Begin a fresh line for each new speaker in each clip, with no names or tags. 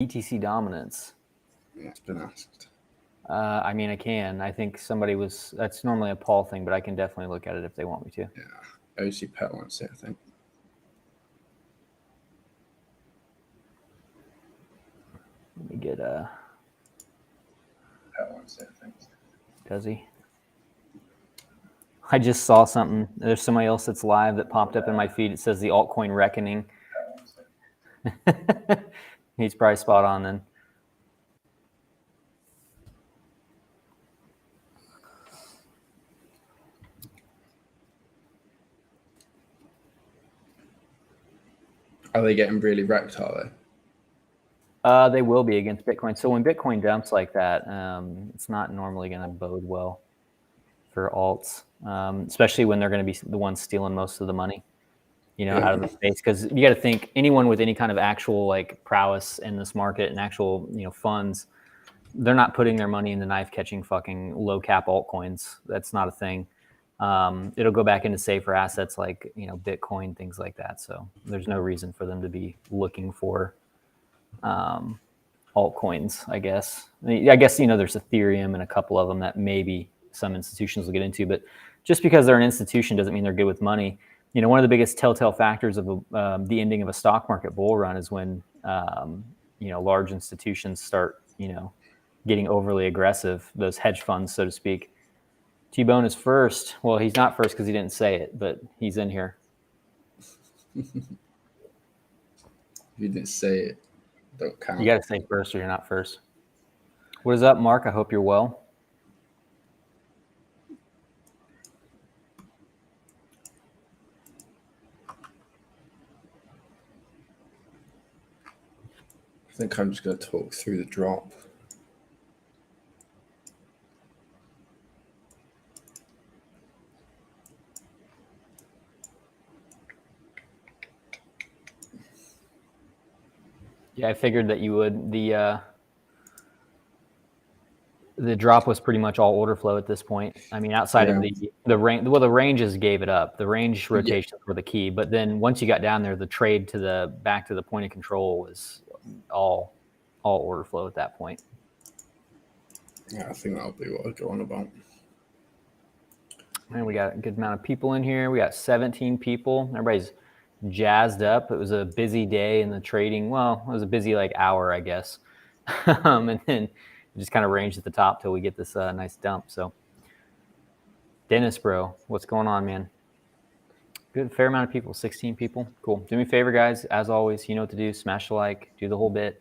BTC dominance.
Yeah, it's been asked.
I mean, I can. I think somebody was. That's normally a Paul thing, but I can definitely look at it if they want me to.
Yeah, OC Pet wants it, I think.
Let me get
Pet wants it, I think.
Does he? I just saw something. There's somebody else that's live that popped up in my feed. It says the altcoin reckoning. He's probably spot on then.
Are they getting really wrecked, are they?
They will be against Bitcoin. So when Bitcoin dumps like that, it's not normally going to bode well for alts, especially when they're going to be the ones stealing most of the money, out of the space. Because you got to think anyone with any kind of actual like prowess in this market and actual funds, they're not putting their money in the knife catching fucking low cap altcoins. That's not a thing. It'll go back into safer assets like Bitcoin, things like that. So there's no reason for them to be looking for altcoins, I guess. There's Ethereum and a couple of them that maybe some institutions will get into, but just because they're an institution doesn't mean they're good with money. One of the biggest telltale factors of the ending of a stock market bull run is when large institutions start getting overly aggressive, those hedge funds, so to speak. T-Bone is first. Well, he's not first because he didn't say it, but he's in here.
If you didn't say it, don't count.
You got to say first or you're not first. What is up, Mark? I hope you're well.
I think I'm just going to talk through the drop.
Yeah, I figured that you would. The drop was pretty much all order flow at this point. I mean, outside of the range, well, the ranges gave it up. The range rotations were the key, but then once you got down there, the trade to back to the point of control was all order flow at that point.
Yeah, I think that'll be what I go on about.
Man, we got a good amount of people in here. We got 17 people. Everybody's jazzed up. It was a busy day in the trading. Well, it was a busy hour, I guess. And then it just kind of ranged at the top till we get this nice dump. So, Dennis, bro, what's going on, man? Good, fair amount of people, 16 people. Cool. Do me a favor, guys. As always, you know what to do. Smash the like, do the whole bit.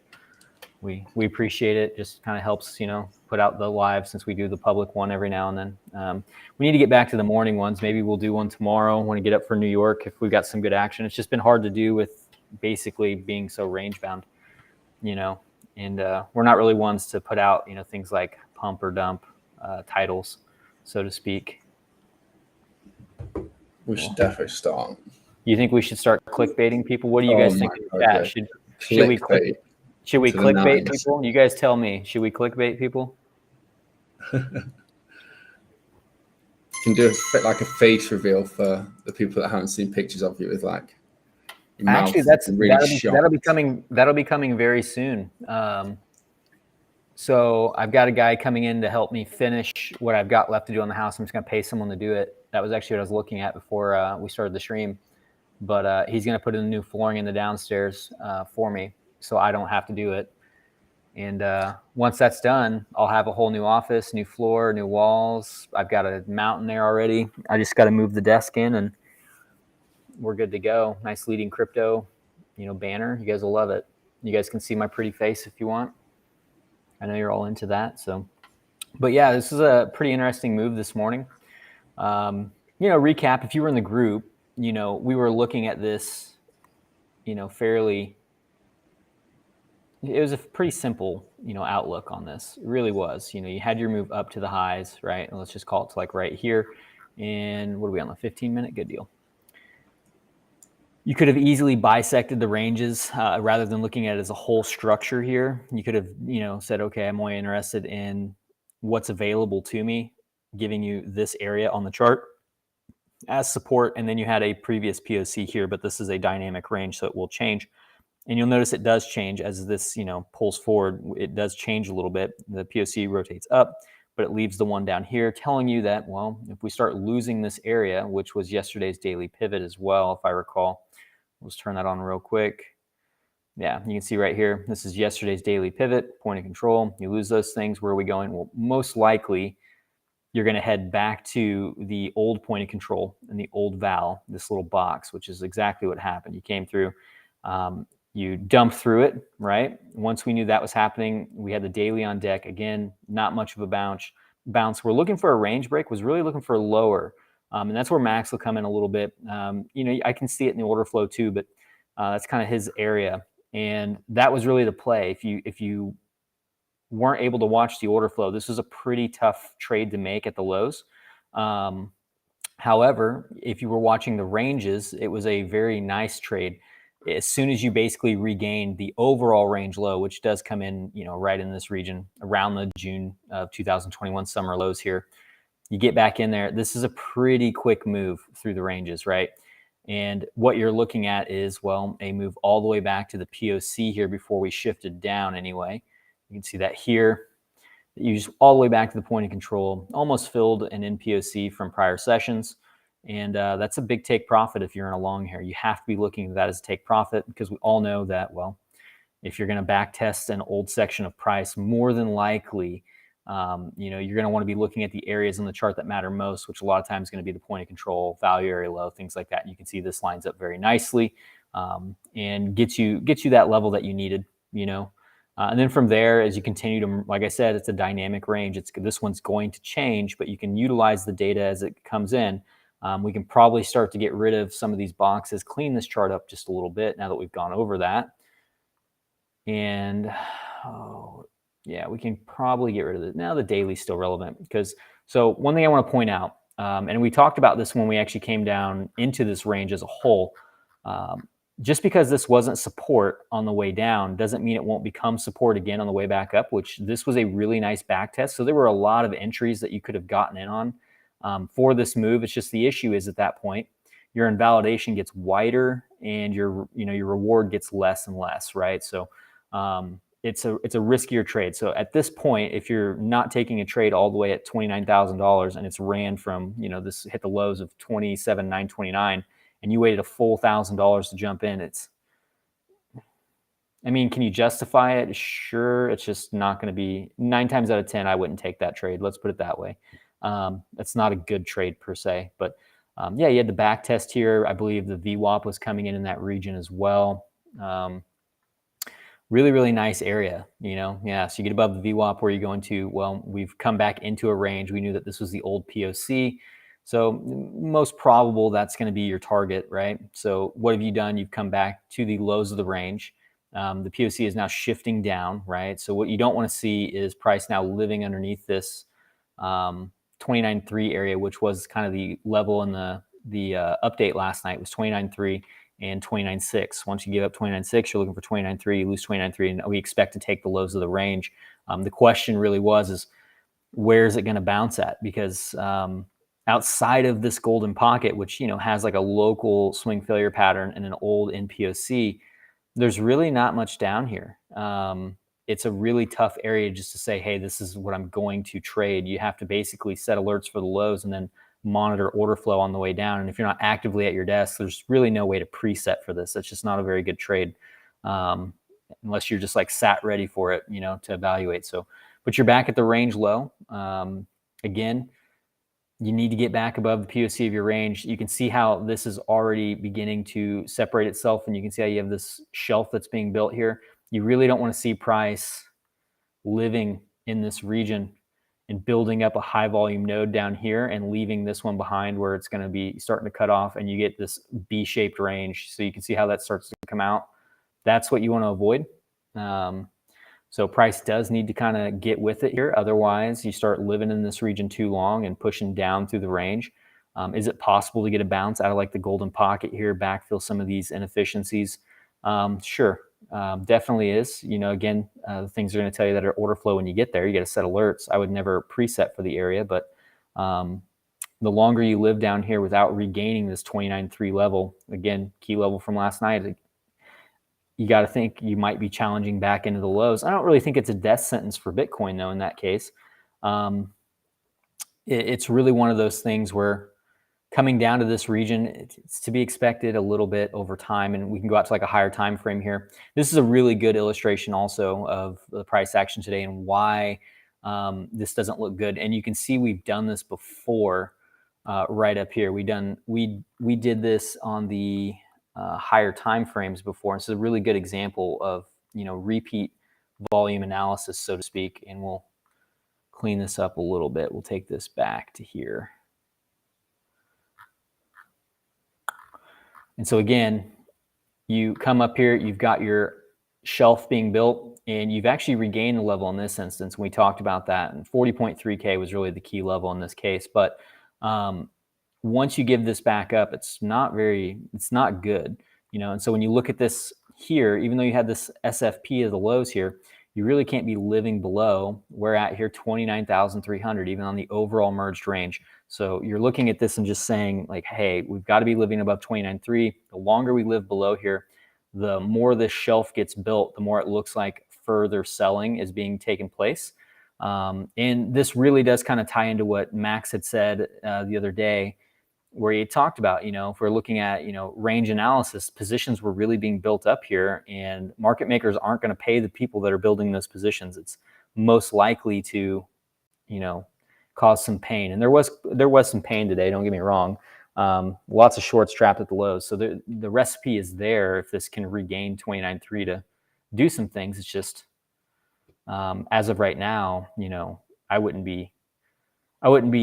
We appreciate it. Just kind of helps, put out the live since we do the public one every now and then. We need to get back to the morning ones. Maybe we'll do one tomorrow when we get up for New York if we've got some good action. It's just been hard to do with basically being so range bound, and we're not really ones to put out, things like pump or dump titles, so to speak.
We should definitely start.
You think we should start clickbaiting people? What do you guys think of that? Should we clickbait? Should we clickbait people? You guys tell me. Should we clickbait people?
You can do a face reveal for the people that haven't seen pictures of you with your
actually that'll be coming very soon. So I've got a guy coming in to help me finish what I've got left to do on the house. I'm just going to pay someone to do it. That was actually what I was looking at before we started the stream. But he's going to put in the new flooring in the downstairs for me, so I don't have to do it. And once that's done, I'll have a whole new office, new floor, new walls. I've got a mountain there already. I just got to move the desk in and we're good to go. Nice leading crypto, banner. You guys will love it. You guys can see my pretty face if you want. I know you're all into that. So, but yeah, this is a pretty interesting move this morning. Recap, if you were in the group, we were looking at this, fairly. It was a pretty simple, outlook on this. It really was. You had your move up to the highs, right? And let's just call it to right here. And what are we on, the 15-minute? Good deal. You could have easily bisected the ranges rather than looking at it as a whole structure here. You could have, said, okay, I'm only interested in what's available to me, giving you this area on the chart as support. And then you had a previous POC here, but this is a dynamic range, so it will change. And you'll notice it does change as this, pulls forward. It does change a little bit. The POC rotates up, but it leaves the one down here telling you that, well, if we start losing this area, which was yesterday's daily pivot as well, if I recall, let's turn that on real quick. Yeah, you can see right here, this is yesterday's daily pivot, point of control. You lose those things, where are we going? Well, most likely you're going to head back to the old point of control and the old val, this little box, which is exactly what happened. You came through, you dumped through it, right? Once we knew that was happening, we had the daily on deck. Again, not much of a bounce. We're looking for a range break, was really looking for lower. And that's where Max will come in a little bit. I can see it in the order flow too, but that's kind of his area. And that was really the play. If you weren't able to watch the order flow, this was a pretty tough trade to make at the lows. However, if you were watching the ranges, it was a very nice trade. As soon as you basically regained the overall range low, which does come in, right in this region around the June of 2021 summer lows here, you get back in there. This is a pretty quick move through the ranges, right? And what you're looking at is, well, a move all the way back to the POC here before we shifted down anyway. You can see that here. You just all the way back to the point of control, almost filled an NPOC from prior sessions. And that's a big take profit if you're in a long here. You have to be looking at that as a take profit, because we all know that, well, if you're going to back test an old section of price, more than likely, you're going to want to be looking at the areas on the chart that matter most, which a lot of times is going to be the point of control, value area low, things like that. And you can see this lines up very nicely and gets you that level that you needed, and then from there, as you continue to, like I said, it's a dynamic range. This one's going to change, but you can utilize the data as it comes in. We can probably start to get rid of some of these boxes, clean this chart up just a little bit now that we've gone over that. And we can probably get rid of it. Now the daily's still relevant, because, so one thing I want to point out, and we talked about this when we actually came down into this range as a whole, just because this wasn't support on the way down doesn't mean it won't become support again on the way back up, which this was a really nice back test. So there were a lot of entries that you could have gotten in on for this move. It's just the issue is at that point, your invalidation gets wider and your reward gets less and less, right? So it's a riskier trade. So at this point, if you're not taking a trade all the way at $29,000 and it's ran from, this hit the lows of 27,929, and you waited a full $1,000 to jump in, can you justify it? Sure. It's just not going to be 9 times out of 10. I wouldn't take that trade. Let's put it that way. That's not a good trade per se, but you had the back test here. I believe the VWAP was coming in that region as well. Really, really nice area, So you get above the VWAP, where you're going to, well, we've come back into a range. We knew that this was the old POC. So most probable that's going to be your target, right? So what have you done? You've come back to the lows of the range. The POC is now shifting down, right? So what you don't want to see is price now living underneath this 29.3 area, which was kind of the level in the update last night, was 29.3 and 29.6. Once you give up 29.6, you're looking for 29.3, you lose 29.3, and we expect to take the lows of the range. The question really is where is it going to bounce at? Because outside of this golden pocket, which has like a local swing failure pattern and an old NPOC, there's really not much down here. It's a really tough area just to say, hey, this is what I'm going to trade. You have to basically set alerts for the lows and then monitor order flow on the way down. And if you're not actively at your desk, there's really no way to preset for this. It's just not a very good trade unless you're just like sat ready for it, to evaluate. So, but you're back at the range low. Again, you need to get back above the POC of your range. You can see how this is already beginning to separate itself, and you can see how you have this shelf that's being built here. You really don't want to see price living in this region and building up a high volume node down here and leaving this one behind where it's going to be starting to cut off and you get this B-shaped range. So you can see how that starts to come out. That's what you want to avoid. So price does need to kind of get with it here. Otherwise, you start living in this region too long and pushing down through the range. Is it possible to get a bounce out of like the golden pocket here, backfill some of these inefficiencies? Sure, definitely is. Again, the things are going to tell you that are order flow when you get there. You got to set alerts. I would never preset for the area, but the longer you live down here without regaining this 29.3 level, again, key level from last night, you got to think you might be challenging back into the lows. I don't really think it's a death sentence for Bitcoin, though, in that case. It's really one of those things where coming down to this region, it's to be expected a little bit over time, and we can go out to like a higher time frame here. This is a really good illustration also of the price action today and why this doesn't look good. And you can see we've done this before right up here. We did this on the higher time frames before. And so a really good example of, repeat volume analysis, so to speak. And we'll clean this up a little bit. We'll take this back to here. And so again, you come up here, you've got your shelf being built, and you've actually regained the level in this instance. We talked about that, and 40.3K was really the key level in this case. But once you give this back up, it's not good, And so when you look at this here, even though you had this SFP of the lows here, you really can't be living below. We're at here 29,300, even on the overall merged range. So you're looking at this and just saying like, hey, we've got to be living above 29.3. The longer we live below here, the more this shelf gets built, the more it looks like further selling is being taken place. And this really does kind of tie into what Max had said the other day, where he talked about, if we're looking at, range analysis, positions were really being built up here, and market makers aren't going to pay the people that are building those positions. It's most likely to, cause some pain. And there was some pain today, don't get me wrong. Lots of shorts trapped at the lows. So the recipe is there if this can regain 29.3 to do some things. It's just, as of right now, I wouldn't be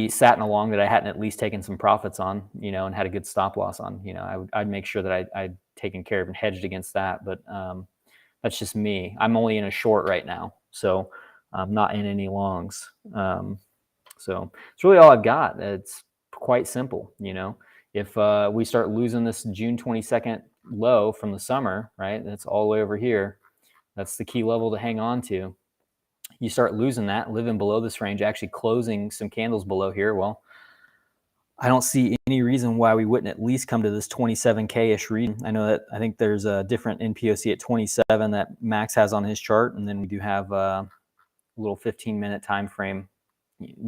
satting along that I hadn't at least taken some profits on, and had a good stop loss on. I'd make sure that I'd taken care of and hedged against that. But that's just me. I'm only in a short right now, so I'm not in any longs. So it's really all I've got. It's quite simple. If we start losing this June 22nd low from the summer, right? That's all the way over here. That's the key level to hang on to. You start losing that, living below this range, actually closing some candles below here. Well, I don't see any reason why we wouldn't at least come to this 27K-ish region. I think there's a different NPOC at 27 that Max has on his chart, and then we do have a little 15-minute time frame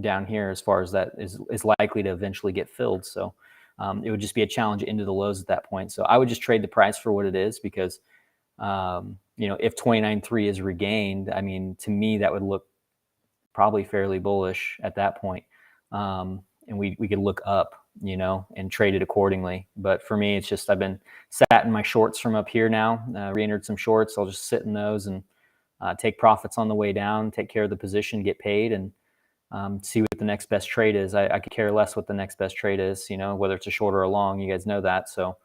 down here as far as that is likely to eventually get filled. So it would just be a challenge into the lows at that point. So I would just trade the price for what it is, because if 29.3 is regained, I mean, to me, that would look probably fairly bullish at that point. And we could look up, and trade it accordingly. But for me, it's just, I've been sat in my shorts from up here now, re-entered some shorts. I'll just sit in those and take profits on the way down, take care of the position, get paid, and see what the next best trade is. I could care less what the next best trade is, whether it's a short or a long. You guys know that. So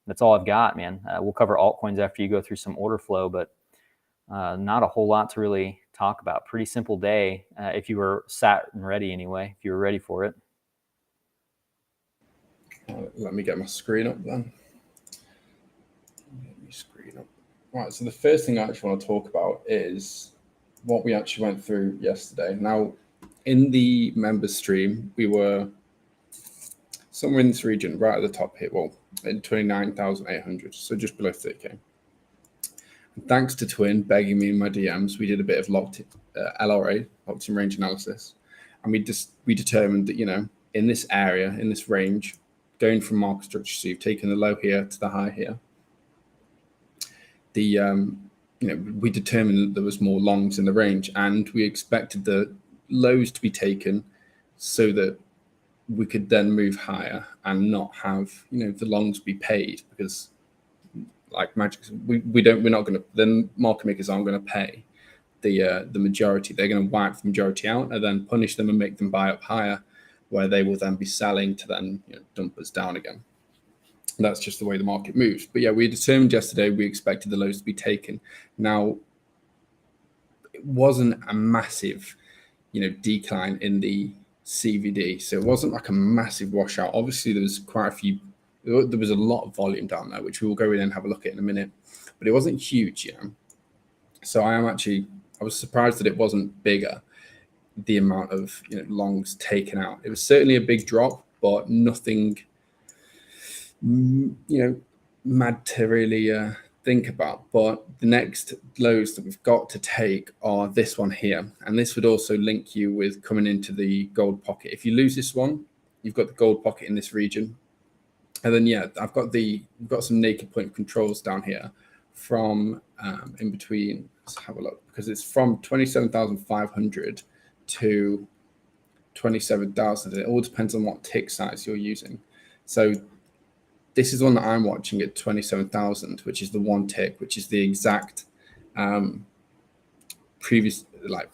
that's all I've got, man. We'll cover altcoins after you go through some order flow, but not a whole lot to really talk about. Pretty simple day if you were sat and ready anyway, if you were ready for it.
Let me get my screen up then. Get my screen up. Right, so the first thing I actually want to talk about is what we actually went through yesterday. Now, in the members stream, we were somewhere in this region, right at the top here, well, in 29,800, so just below 30K. And thanks to Twin begging me in my DMs, we did a bit of LRA, locked in range analysis, and we determined that, in this area, in this range, going from market structure, so you've taken the low here to the high here, we determined that there was more longs in the range, and we expected the lows to be taken so that we could then move higher and not have, the longs be paid, because like magic, the market makers aren't going to pay the majority. They're going to wipe the majority out and then punish them and make them buy up higher, where they will then be selling to then dump us down again. And that's just the way the market moves. But yeah, we determined yesterday we expected the lows to be taken. Now, it wasn't a massive, decline in the CVD, so it wasn't like a massive washout. Obviously, there was there was a lot of volume down there, which we will go in and have a look at in a minute, but it wasn't huge, So I was surprised that it wasn't bigger, the amount of longs taken out. It was certainly a big drop, but nothing, mad to really think about. But the next lows that we've got to take are this one here. And this would also link you with coming into the gold pocket. If you lose this one, you've got the gold pocket in this region. And then, yeah, we've got some naked point controls down here from in between. Let's have a look, because it's from 27,500 to 27,000. It all depends on what tick size you're using. So this is one that I'm watching at 27,000, which is the one tick, which is the exact previous like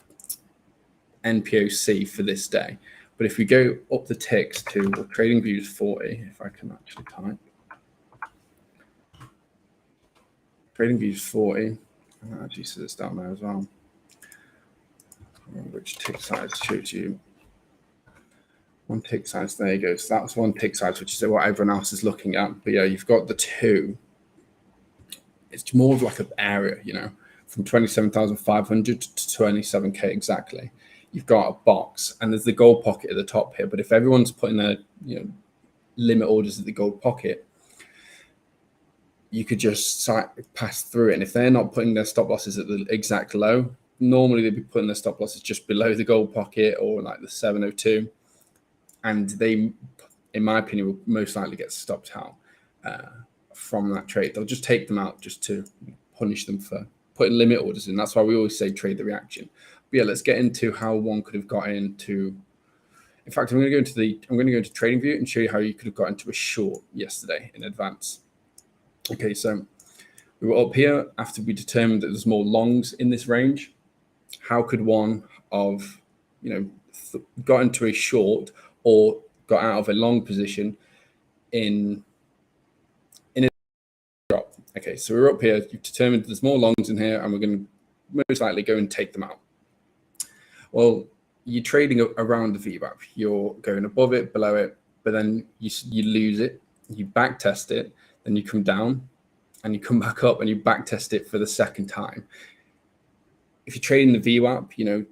NPOC for this day. But if we go up the ticks to trading views 40, if I can actually type trading views 40, I'll actually see this down there as well. Which tick size shows you one tick size? There you go. So that's one tick size, which is what everyone else is looking at. But yeah, you've got the two. It's more of like an area, you know, from 27,500 to 27K exactly. You've got a box, and there's the gold pocket at the top here. But if everyone's putting their, you know, limit orders at the gold pocket, you could just pass through it. And if they're not putting their stop losses at the exact low, normally they'd be putting their stop losses just below the gold pocket or like the 702. And they, in my opinion, will most likely get stopped out from that trade. They'll just take them out just to punish them for putting limit orders in. That's why we always say trade the reaction. But yeah, let's get into how one could have got into. In fact, I'm going to go into Trading View and show you how you could have got into a short yesterday in advance. Okay, so we were up here after we determined that there's more longs in this range. How could one of, you know, got into a short or got out of a long position in a drop? Okay, so we're up here. You've determined there's more longs in here, and we're going to most likely go and take them out. Well, you're trading around the VWAP. You're going above it, below it, but then you lose it. You back test it, then you come down, and you come back up, and you back test it for the second time. If you're trading the VWAP, you know,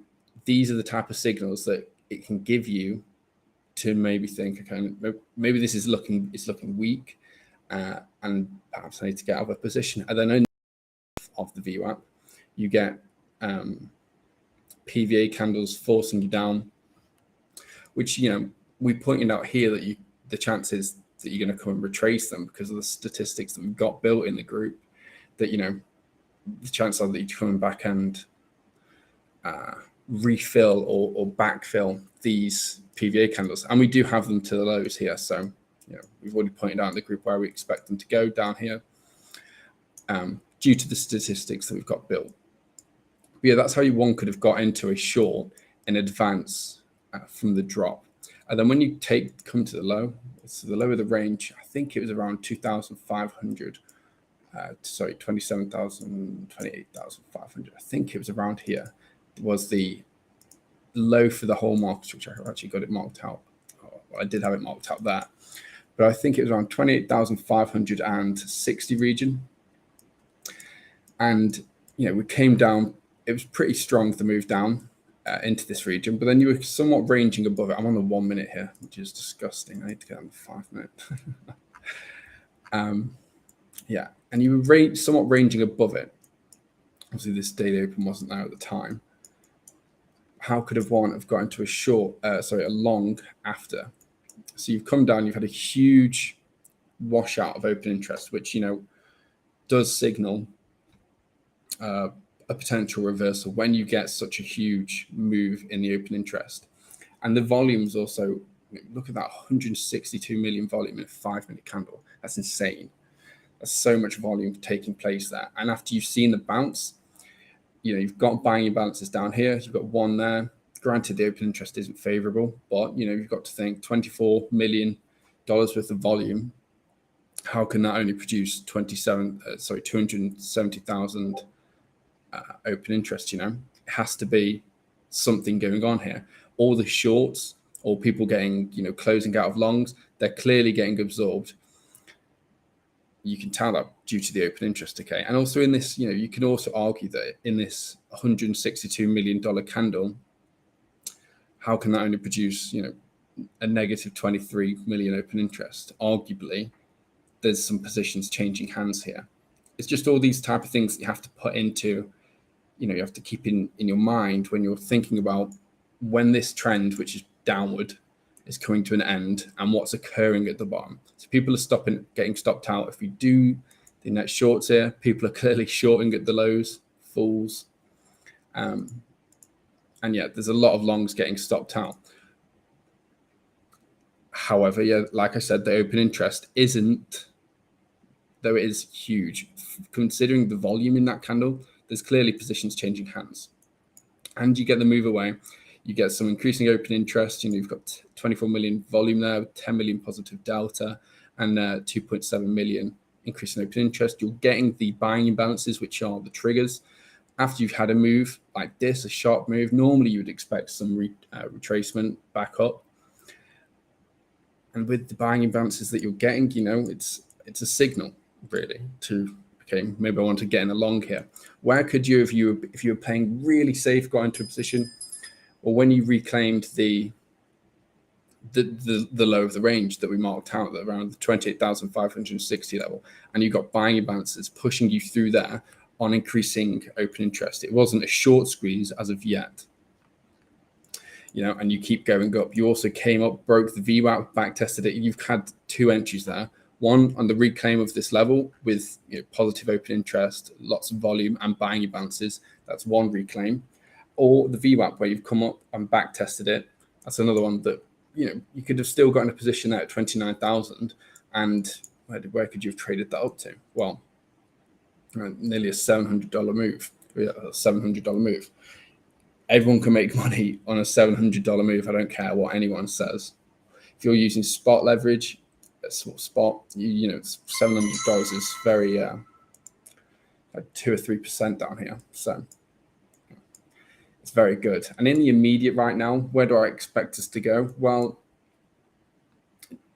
these are the type of signals that it can give you to maybe think, okay, maybe this is looking weak, and perhaps I need to get out of a position. And then only of the VWAP, you get PVA candles forcing you down, which, you know, we pointed out here that the chances that you're going to come and retrace them because of the statistics that we've got built in the group, that, you know, the chances are that you're coming back and refill or backfill these PVA candles. And we do have them to the lows here. So, you know, we've already pointed out in the group where we expect them to go down here due to the statistics that we've got built. But yeah, that's how one could have got into a short in advance from the drop. And then when you come to the low, so the low of the range, I think it was around 2,500. 27,000, 28,500. I think it was around here. It was the low for the whole market, which I actually got it marked out. I did have it marked out there. But I think it was around 28,560 region. And, you know, we came down. It was pretty strong, the move down into this region, but then you were somewhat ranging above it. I'm on the 1 minute here, which is disgusting. I need to get on the 5 minute. Yeah, and you were somewhat ranging above it. Obviously, this daily open wasn't there at the time. How could one have got into a long after? So you've come down, you've had a huge washout of open interest, which, you know, does signal a potential reversal when you get such a huge move in the open interest. And the volumes also, look at that 162 million volume in a 5 minute candle. That's insane. There's so much volume taking place there. And after you've seen the bounce, you know, you've got buying imbalances down here. You've got one there. Granted, the open interest isn't favorable, but, you know, you've got to think $24 million worth of volume. How can that only produce 270,000 open interest? You know, it has to be something going on here. All the shorts or people getting, you know, closing out of longs, they're clearly getting absorbed. You can tell that due to the open interest decay. And also in this, you know, you can also argue that in this $162 million candle, how can that only produce, you know, a negative 23 million open interest? Arguably, there's some positions changing hands here. it's just all these type of things that you have to put into, you have to keep in your mind when you're thinking about when this trend, which is downward, is coming to an end and what's occurring at the bottom. So people are getting stopped out. If you do the net shorts here, people are clearly shorting at the lows, fools. And yeah, there's a lot of longs getting stopped out. However, yeah, like I said, the open interest isn't, though it is huge. Considering the volume in that candle, there's clearly positions changing hands. And you get the move away. You get some increasing open interest. You've got 24 million volume there, 10 million positive delta, and 2.7 million increase in open interest. You're getting the buying imbalances, which are the triggers. After you've had a move like this, a sharp move, normally you would expect some retracement back up. And with the buying imbalances that you're getting, it's a signal really to, okay, maybe I want to get in a long here. Where could you, if you were playing really safe, got into a position, or when you reclaimed the low of the range that we marked out around the 28,560 level, and you got buying imbalances pushing you through there on increasing open interest. It wasn't a short squeeze as of yet, and you keep going up. You also came up, broke the VWAP, back tested it. You've had two entries there. One on the reclaim of this level with positive open interest, lots of volume and buying imbalances. That's one reclaim. Or the VWAP where you've come up and back tested it. That's another one that you could have still got in a position there at 29,000. And where could you have traded that up to? Well, nearly a $700 move. Yeah, a $700 move. Everyone can make money on a $700 move. I don't care what anyone says. If you're using spot leverage, spot, $700 is very like 2 or 3% down here. So it's very good. And in the immediate right now, where do I expect us to go? Well,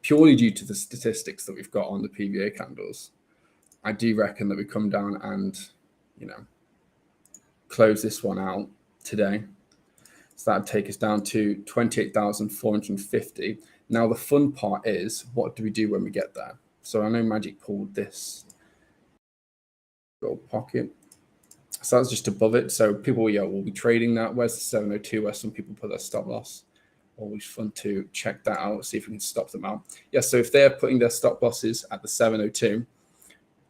purely due to the statistics that we've got on the PVA candles, I do reckon that we come down and, close this one out today. So that'd take us down to 28,450. Now, the fun part is, what do we do when we get there? So I know Magic pulled this gold pocket. So that's just above it. So people, will be trading that. Where's the 702 where some people put their stop loss? Always fun to check that out, see if we can stop them out. Yeah, so if they're putting their stop losses at the 702,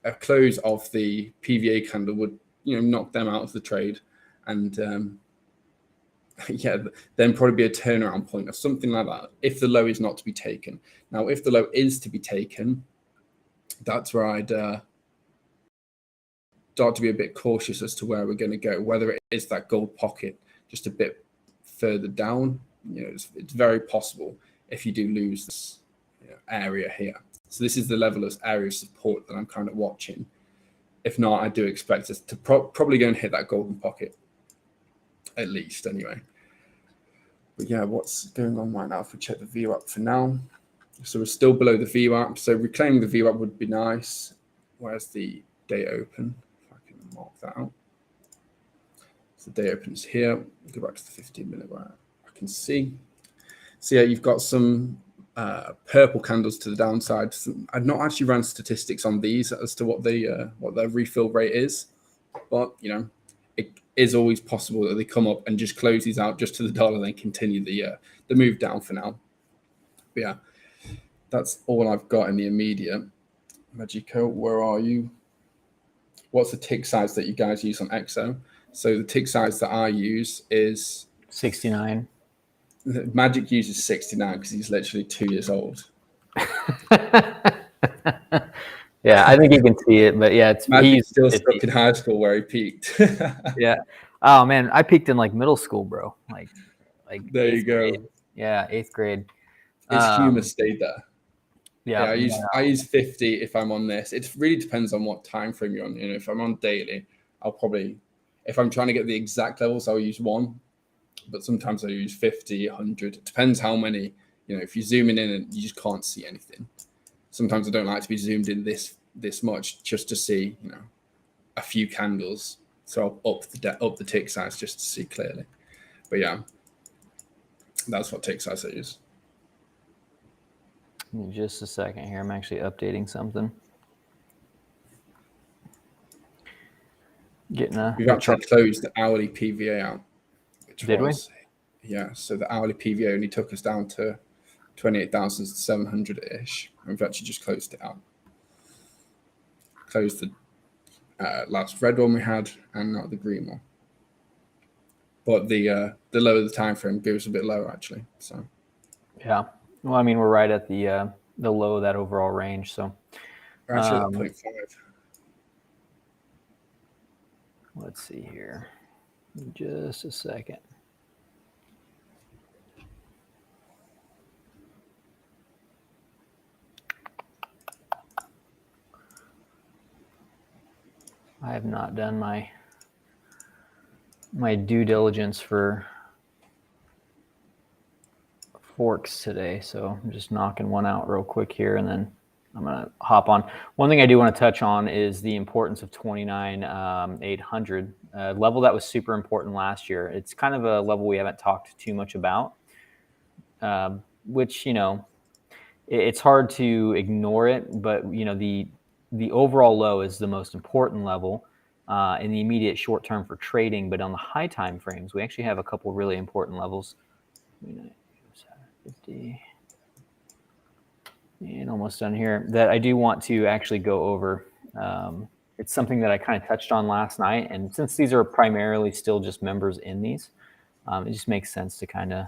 a close of the PVA candle would, knock them out of the trade. And then probably be a turnaround point or something like that if the low is not to be taken. Now, if the low is to be taken, that's where I'd start to be a bit cautious as to where we're going to go, whether it is that gold pocket just a bit further down. It's very possible if you do lose this area here. So this is the level of area of support that I'm kind of watching. If not, I do expect us to probably go and hit that golden pocket, at least anyway. But yeah, what's going on right now? If we check the VWAP for now. So we're still below the VWAP. So reclaiming the VWAP would be nice. Where's the day open? If I can mark that out. So the day open is here. Go back to the 15-minute where I can see. So yeah, you've got some purple candles to the downside. I've not actually run statistics on these as to what their refill rate is, but it is always possible that they come up and just close these out just to the dollar, then continue the move down for now. But yeah, that's all I've got in the immediate. Magico, where are you? What's the tick size that you guys use on XO? So the tick size that I use is
69.
Magic uses 69 because he's literally 2 years old.
Yeah, I think you can see it, but yeah,
Magic's still stuck in high school where he peaked.
Yeah. Oh man, I peaked in like middle school, bro. Like
there you go.
Grade. Yeah, 8th grade.
His humor stayed there.
Yeah,
I use 50 if I'm on this. It really depends on what time frame you're on. If I'm on daily, I'll probably, if I'm trying to get the exact levels, I'll use 1. But sometimes I use 50, 100. It depends how many. If you're zooming in and you just can't see anything. Sometimes I don't like to be zoomed in this much just to see, a few candles. So I'll up the tick size just to see clearly. But yeah, that's what tick size I use.
Just a second here. I'm actually updating something.
We've actually closed the hourly PVA out, which
Did
was, yeah. So the hourly PVA only took us down to 28,700-ish. We've actually just closed it out. Closed the last red one we had, and not the green one. But the lower the time frame goes a bit lower actually. So
yeah. Well, I mean, we're right at the low of that overall range. So
we're actually at 0.5.
Let's see here. Just a second. I have not done my due diligence for forks today, so I'm just knocking one out real quick here, and then I'm gonna hop on. One thing I do want to touch on is the importance of 29,800 level. That was super important last year. It's kind of a level we haven't talked too much about, which, you know, it's hard to ignore it, but you know, the overall low is the most important level in the immediate short term for trading. But on the high time frames, we actually have a couple really important levels. 50 and almost done here that I do want to actually go over. It's something that I kind of touched on last night, and since these are primarily still just members in these, it just makes sense to kind of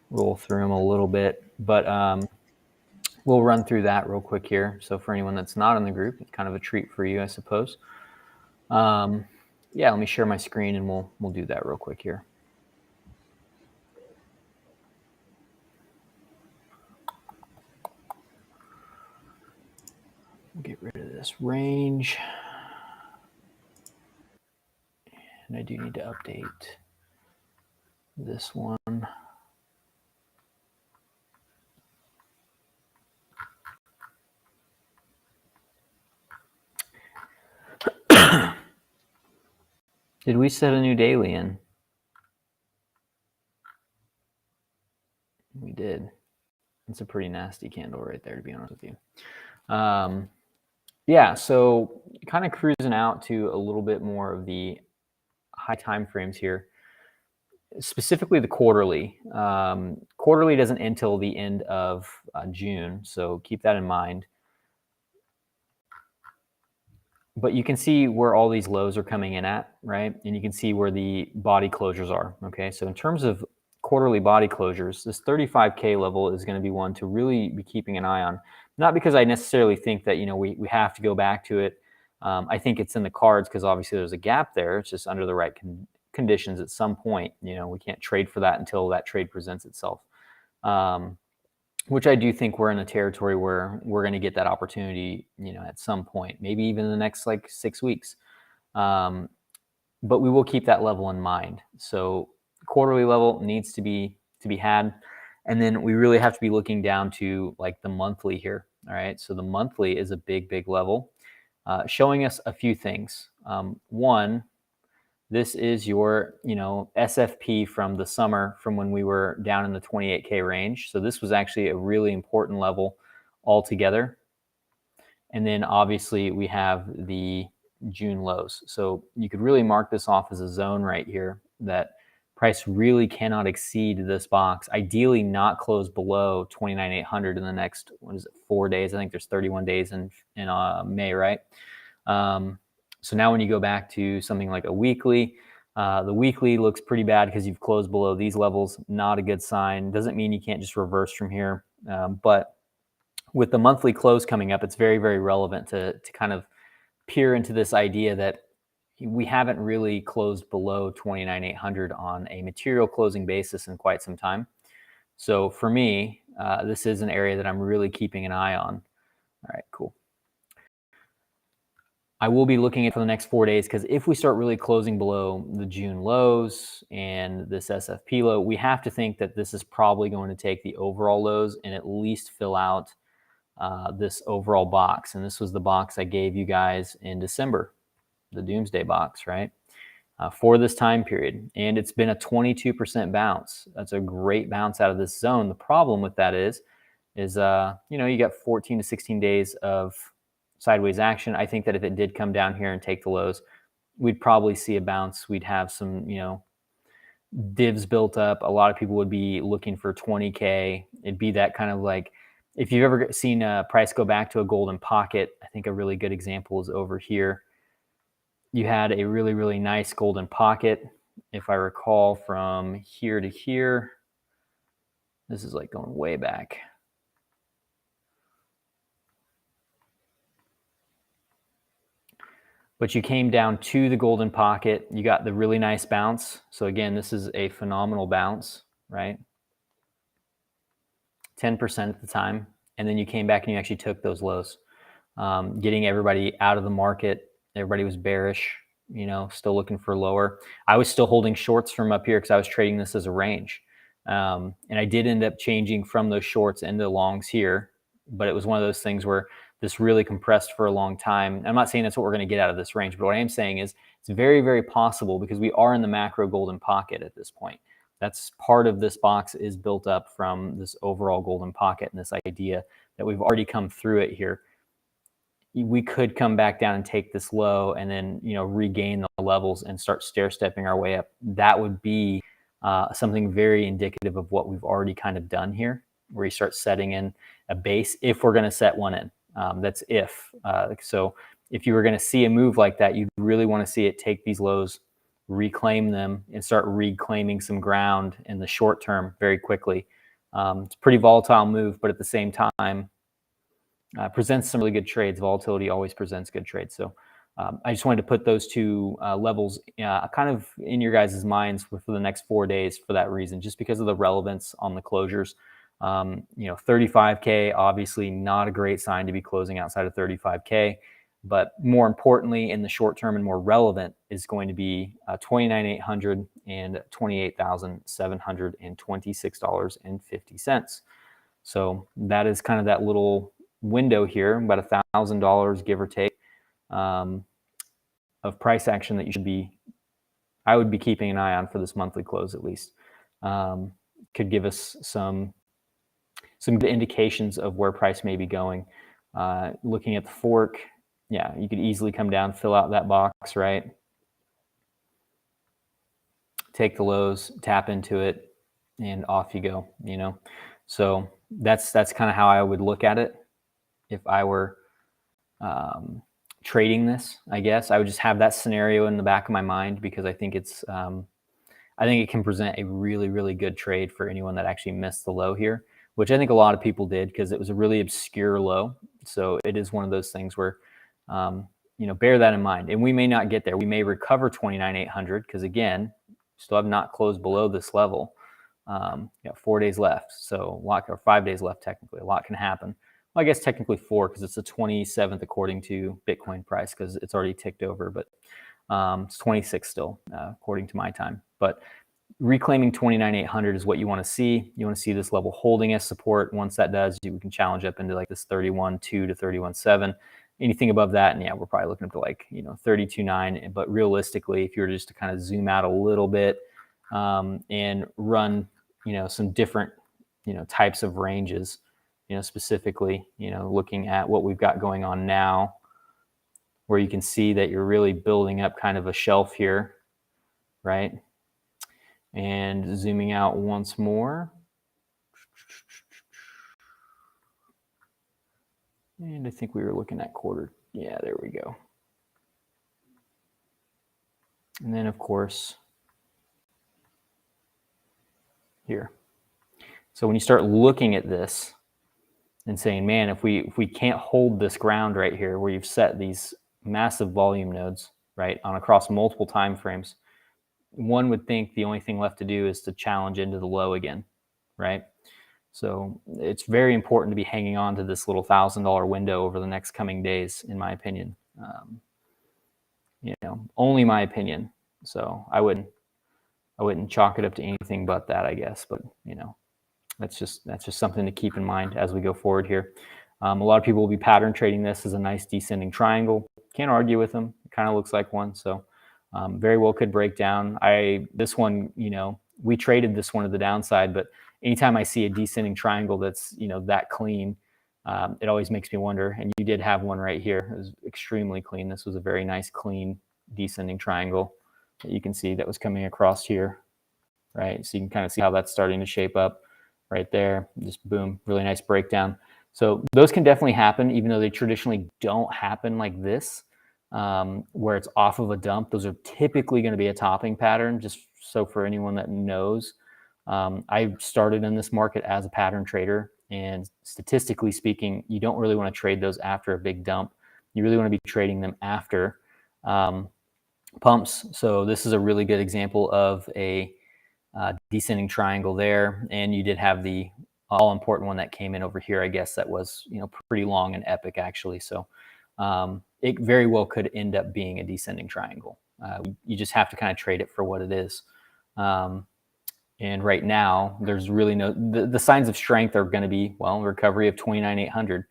roll through them a little bit. But we'll run through that real quick here. So for anyone that's not in the group, it's kind of a treat for you, I suppose. Yeah, let me share my screen and we'll do that real quick here. Get rid of this range. And I do need to update this one. Did we set a new daily in? We did. It's a pretty nasty candle right there, to be honest with you. Yeah, so kind of cruising out to a little bit more of the high time frames here, specifically the quarterly. Quarterly doesn't end until the end of June, so keep that in mind. But you can see where all these lows are coming in at, right? And you can see where the body closures are, okay? So in terms of quarterly body closures, this 35K level is going to be one to really be keeping an eye on. Not because I necessarily think that, you know, we have to go back to it. I think it's in the cards because obviously there's a gap there. It's just under the right conditions at some point. You know, we can't trade for that until that trade presents itself. Which I do think we're in a territory where we're going to get that opportunity, you know, at some point, maybe even in the next like 6 weeks. But we will keep that level in mind. So quarterly level needs to be had. And then we really have to be looking down to like the monthly here. All right. So the monthly is a big level, showing us a few things. One, this is your, you know, SFP from the summer from when we were down in the 28K range. So this was actually a really important level altogether. And then obviously we have the June lows. So you could really mark this off as a zone right here that price really cannot exceed this box. Ideally not close below 29,800 in the next, 4 days? I think there's 31 days in May, right? So now when you go back to something like a weekly, the weekly looks pretty bad because you've closed below these levels. Not a good sign. Doesn't mean you can't just reverse from here. But with the monthly close coming up, it's very relevant to kind of peer into this idea that we haven't really closed below 29,800 on a material closing basis in quite some time. So for me, this is an area that I'm really keeping an eye on. All right, cool. I will be looking at for the next 4 days because if we start really closing below the June lows and this SFP low, we have to think that this is probably going to take the overall lows and at least fill out this overall box. And this was the box I gave you guys in December, the Doomsday box, right? For this time period. And it's been a 22% bounce. That's a great bounce out of this zone. The problem with that is you know, you got 14 to 16 days of sideways action. I think that if it did come down here and take the lows, we'd probably see a bounce. We'd have some, divs built up. A lot of people would be looking for 20K. It'd be that kind of like, if you've ever seen a price go back to a golden pocket, I think a really good example is over here. You had a really, really nice golden pocket. If I recall, from here to here, this is like going way back. But you came down to the golden pocket. You got the really nice bounce. So again, this is a phenomenal bounce, right? 10% at the time. And then you came back and you actually took those lows, getting everybody out of the market. Everybody was bearish, still looking for lower. I was still holding shorts from up here because I was trading this as a range. And I did end up changing from those shorts into longs here. But it was one of those things where this really compressed for a long time. I'm not saying that's what we're going to get out of this range, but what I am saying is it's very, very possible, because we are in the macro golden pocket at this point. That's part of this box is built up from this overall golden pocket and this idea that we've already come through it here. We could come back down and take this low and then, regain the levels and start stair-stepping our way up. That would be something very indicative of what we've already kind of done here, where you start setting in a base if we're going to set one in. That's if. So if you were going to see a move like that, you'd really want to see it take these lows, reclaim them, and start reclaiming some ground in the short term very quickly. It's a pretty volatile move, but at the same time, presents some really good trades. Volatility always presents good trades. So I just wanted to put those two levels kind of in your guys' minds for the next 4 days for that reason, just because of the relevance on the closures. 35K, obviously not a great sign to be closing outside of 35K, but more importantly, in the short term and more relevant is going to be 29,800 and $28,726.50. So that is kind of that little window here, about $1,000, give or take, of price action that I would be keeping an eye on for this monthly close at least. Could give us some good indications of where price may be going. Looking at the fork, yeah, you could easily come down, fill out that box, right? Take the lows, tap into it, and off you go, So that's kind of how I would look at it if I were trading this, I guess. I would just have that scenario in the back of my mind, because I think it can present a really, really good trade for anyone that actually missed the low here, which I think a lot of people did, because it was a really obscure low. So it is one of those things where, bear that in mind. And we may not get there. We may recover 29,800 because, again, still have not closed below this level. 4 days left. So or 5 days left, technically. A lot can happen. Well, I guess technically 4, because it's the 27th according to Bitcoin price, because it's already ticked over. But it's 26 still, according to my time. But reclaiming 29,800 is what you want to see. You want to see this level holding as support. Once that does, we can challenge up into like this 31.2 to 31.7. Anything above that, and yeah, we're probably looking up to like 32.9. But realistically, if you were just to kind of zoom out a little bit and run some different types of ranges, specifically looking at what we've got going on now, where you can see that you're really building up kind of a shelf here, right? And zooming out once more. And I think we were looking at quarter. Yeah, there we go. And then, of course, here. So when you start looking at this and saying, man, if we can't hold this ground right here, where you've set these massive volume nodes, right, across multiple time frames, one would think the only thing left to do is to challenge into the low again, right? So it's very important to be hanging on to this little $1,000 window over the next coming days, in my opinion. Only my opinion. So I wouldn't chalk it up to anything but that, I guess. But that's just something to keep in mind as we go forward here. A lot of people will be pattern trading this as a nice descending triangle. Can't argue with them. It kind of looks like one. So very well could break down. This one, we traded this one to the downside, but anytime I see a descending triangle that's that clean, it always makes me wonder. And you did have one right here. It was extremely clean. This was a very nice, clean descending triangle that you can see that was coming across here, right? So you can kind of see how that's starting to shape up right there. Just boom, really nice breakdown. So those can definitely happen, even though they traditionally don't happen like this, where it's off of a dump. Those are typically going to be a topping pattern, just so for anyone that knows. I started in this market as a pattern trader, and statistically speaking, you don't really want to trade those after a big dump. You really want to be trading them after pumps. So this is a really good example of a descending triangle there, and you did have the all important one that came in over here, I guess, that was, you know, pretty long and epic actually. So it very well could end up being a descending triangle. You just have to kind of trade it for what it is. And right now, there's really no, the signs of strength are going to be, well, recovery of 29,800.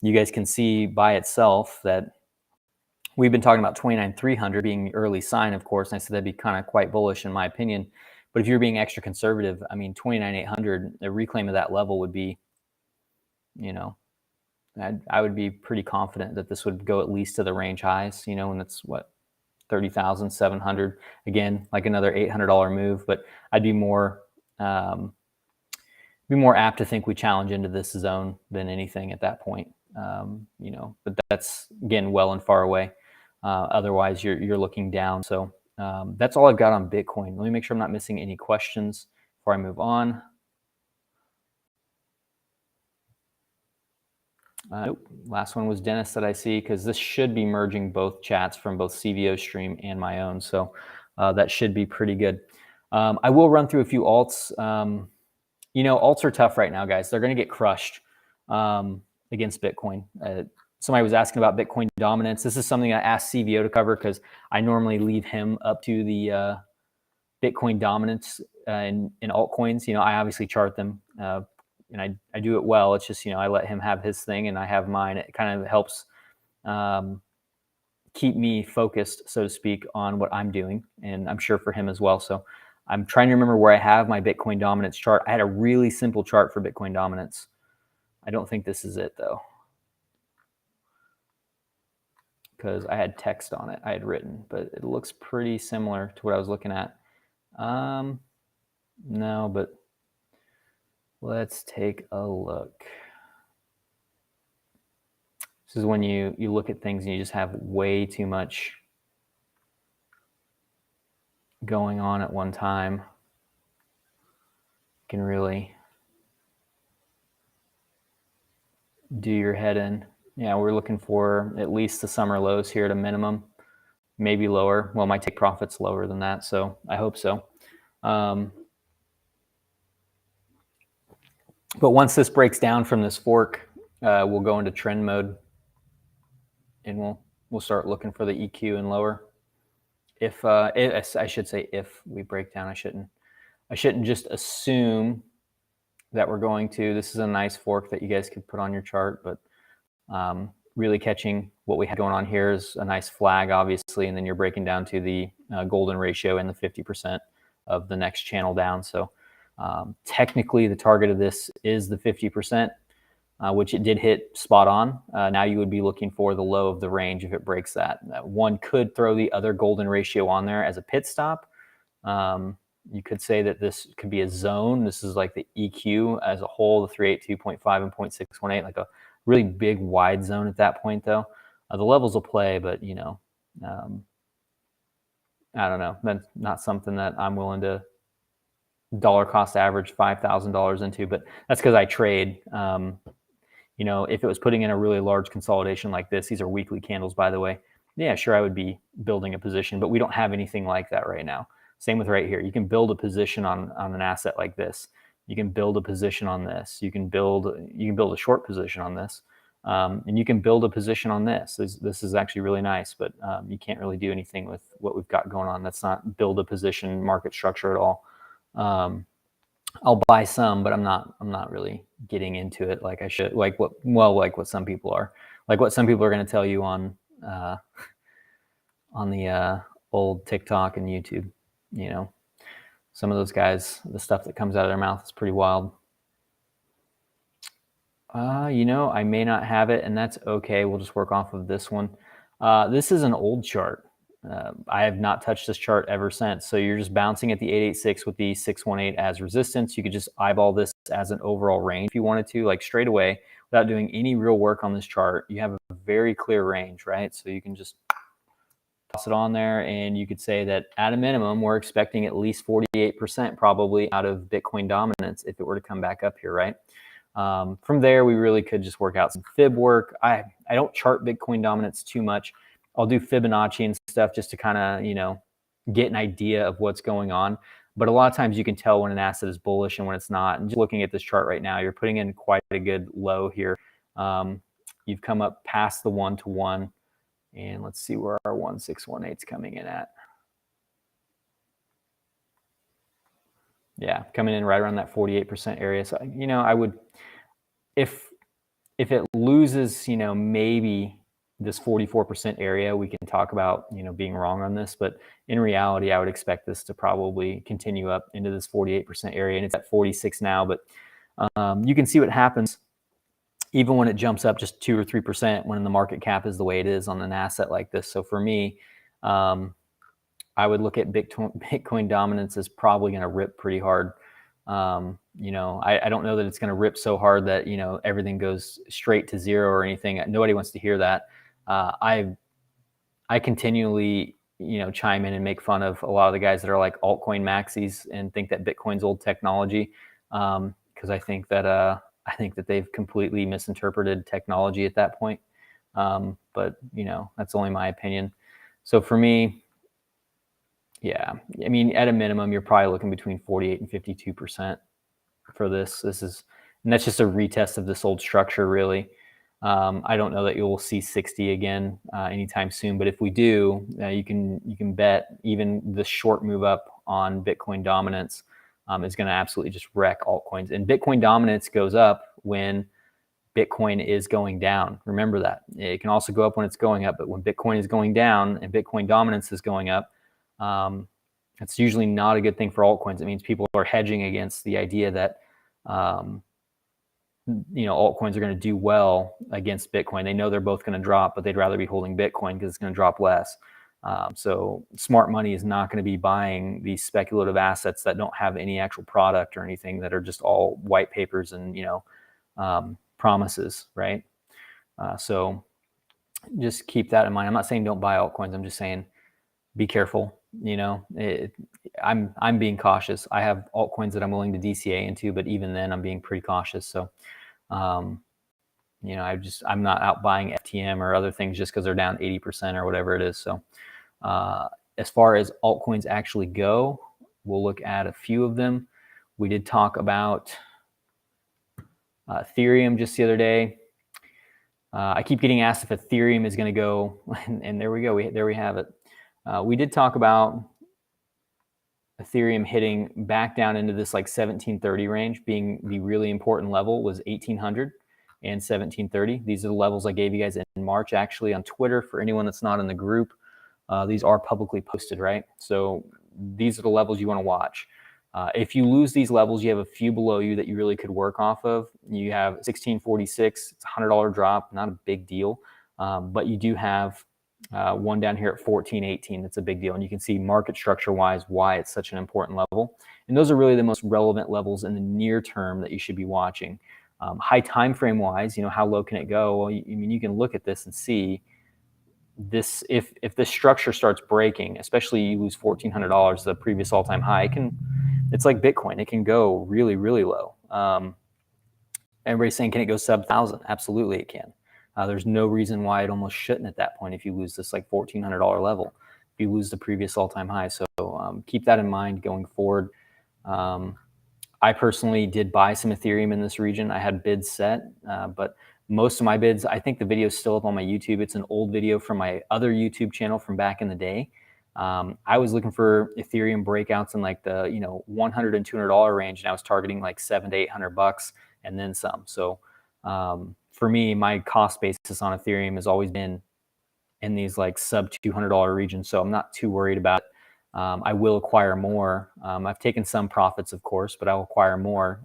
You guys can see by itself that we've been talking about 29,300 being the early sign, of course, and I said that'd be kind of quite bullish in my opinion. But if you're being extra conservative, I mean, 29,800, a reclaim of that level would be, you know, I would be pretty confident that this would go at least to the range highs, you know, and it's what, 30,700. Again, like another $800 move, but I'd be more apt to think we challenge into this zone than anything at that point. You know, but that's again well and far away. Otherwise, you're looking down. So that's all I've got on Bitcoin. Let me make sure I'm not missing any questions before I move on. Nope. Last one was Dennis that I see, because this should be merging both chats from both CVO stream and my own. So that should be pretty good. I will run through a few alts. You know, alts are tough right now, guys. They're going to get crushed against Bitcoin. Somebody was asking about Bitcoin dominance. This is something I asked CVO to cover because I normally leave him up to the Bitcoin dominance in altcoins. You know, I obviously chart them. And I do it well. It's just, you know, I let him have his thing and I have mine. It kind of helps keep me focused, so to speak, on what I'm doing. And I'm sure for him as well. So I'm trying to remember where I have my Bitcoin dominance chart. I had a really simple chart for Bitcoin dominance. I don't think this is it though, because I had text on it. I had written, but it looks pretty similar to what I was looking at. No, but let's take a look. This is when you look at things and you just have way too much going on at one time. You can really do your head in. Yeah, we're looking for at least the summer lows here at a minimum, maybe lower. Well, my take profit's lower than that, so I hope so. But once this breaks down from this fork, we'll go into trend mode, and we'll start looking for the EQ and lower. If I should say if we break down, I shouldn't just assume that we're going to. This is a nice fork that you guys could put on your chart, but really catching what we have going on here is a nice flag, obviously, and then you're breaking down to the golden ratio and the 50% of the next channel down. So technically, the target of this is the 50%, which it did hit spot on. Now you would be looking for the low of the range if it breaks that. One could throw the other golden ratio on there as a pit stop. You could say that this could be a zone. This is like the EQ as a whole, the 382.5 and 0.618, like a really big wide zone at that point, though. The levels will play, but, you know, I don't know. That's not something that I'm willing to dollar cost average $5,000 into, but that's because I trade. You know, if it was putting in a really large consolidation like this, these are weekly candles, by the way. Yeah, sure, I would be building a position, but we don't have anything like that right now. Same with right here. You can build a position on an asset like this. You can build a position on this. You can build a short position on this, and you can build a position on this. This is actually really nice, but you can't really do anything with what we've got going on. That's not build a position market structure at all. I'll buy some, but I'm not really getting into it like I should. Like what some people are. Like what some people are going to tell you on the old TikTok and YouTube. You know, some of those guys, the stuff that comes out of their mouth is pretty wild. You know, I may not have it, and that's okay. We'll just work off of this one. This is an old chart. I have not touched this chart ever since. So you're just bouncing at the 886 with the 618 as resistance. You could just eyeball this as an overall range if you wanted to, like straight away, without doing any real work on this chart. You have a very clear range, right? So you can just toss it on there, and you could say that at a minimum, we're expecting at least 48% probably out of Bitcoin dominance if it were to come back up here, right? From there, we really could just work out some fib work. I don't chart Bitcoin dominance too much. I'll do Fibonacci and stuff just to kind of, you know, get an idea of what's going on. But a lot of times you can tell when an asset is bullish and when it's not. And just looking at this chart right now, you're putting in quite a good low here. You've come up past the 1-to-1. And let's see where our 1618 is coming in at. Yeah, coming in right around that 48% area. So, you know, I would, if it loses, you know, maybe this 44% area, we can talk about, you know, being wrong on this. But in reality, I would expect this to probably continue up into this 48% area. And it's at 46 now. But you can see what happens even when it jumps up just 2 or 3% when the market cap is the way it is on an asset like this. So for me, I would look at Bitcoin dominance as probably going to rip pretty hard. You know, I don't know that it's going to rip so hard that, you know, everything goes straight to zero or anything. Nobody wants to hear that. I continually, you know, chime in and make fun of a lot of the guys that are like altcoin maxis and think that Bitcoin's old technology. Because I think that they've completely misinterpreted technology at that point. But, you know, that's only my opinion. So for me, yeah, I mean, at a minimum, you're probably looking between 48 and 52% for this. And that's just a retest of this old structure, really. I don't know that you'll see 60 again anytime soon, but if we do, you can bet even the short move up on Bitcoin dominance is going to absolutely just wreck altcoins. And Bitcoin dominance goes up when Bitcoin is going down. Remember that. It can also go up when it's going up, but when Bitcoin is going down and Bitcoin dominance is going up, it's usually not a good thing for altcoins. It means people are hedging against the idea that, you know, altcoins are going to do well against Bitcoin. They know they're both going to drop, but they'd rather be holding Bitcoin because it's going to drop less. So smart money is not going to be buying these speculative assets that don't have any actual product or anything, that are just all white papers and, you know, promises, right? So just keep that in mind. I'm not saying don't buy altcoins. I'm just saying be careful. You know, I'm being cautious. I have altcoins that I'm willing to DCA into, but even then I'm being pretty cautious. So, you know, I'm not out buying FTM or other things just because they're down 80% or whatever it is. So as far as altcoins actually go, we'll look at a few of them. We did talk about Ethereum just the other day. I keep getting asked if Ethereum is going to go, and there we go. There we have it. We did talk about Ethereum hitting back down into this like 1730 range, being the really important level was 1800 and 1730. These are the levels I gave you guys in March, actually, on Twitter. For anyone that's not in the group, these are publicly posted, right? So these are the levels you want to watch. If you lose these levels, you have a few below you that you really could work off of. You have 1646, it's a $100 drop, not a big deal, but you do have one down here at 1418. That's a big deal. And you can see market structure wise why it's such an important level. And those are really the most relevant levels in the near term that you should be watching. High time frame wise, you know, how low can it go? Well, I mean, you can look at this and see this. If this structure starts breaking, especially you lose $1,400, the previous all-time high, it's like Bitcoin. It can go really, really low. Everybody's saying, can it go sub 1,000? Absolutely, it can. There's no reason why it almost shouldn't at that point if you lose this like $1,400 level, if you lose the previous all-time high. So keep that in mind going forward. I personally did buy some Ethereum in this region. I had bids set, but most of my bids, I think the video is still up on my YouTube. It's an old video from my other YouTube channel from back in the day. I was looking for Ethereum breakouts in like the, you know, $100 and $200 range, and I was targeting like $700 to $800 and then some. So for me, my cost basis on Ethereum has always been in these like sub $200 regions. So I'm not too worried about it. I will acquire more. I've taken some profits, of course, but I'll acquire more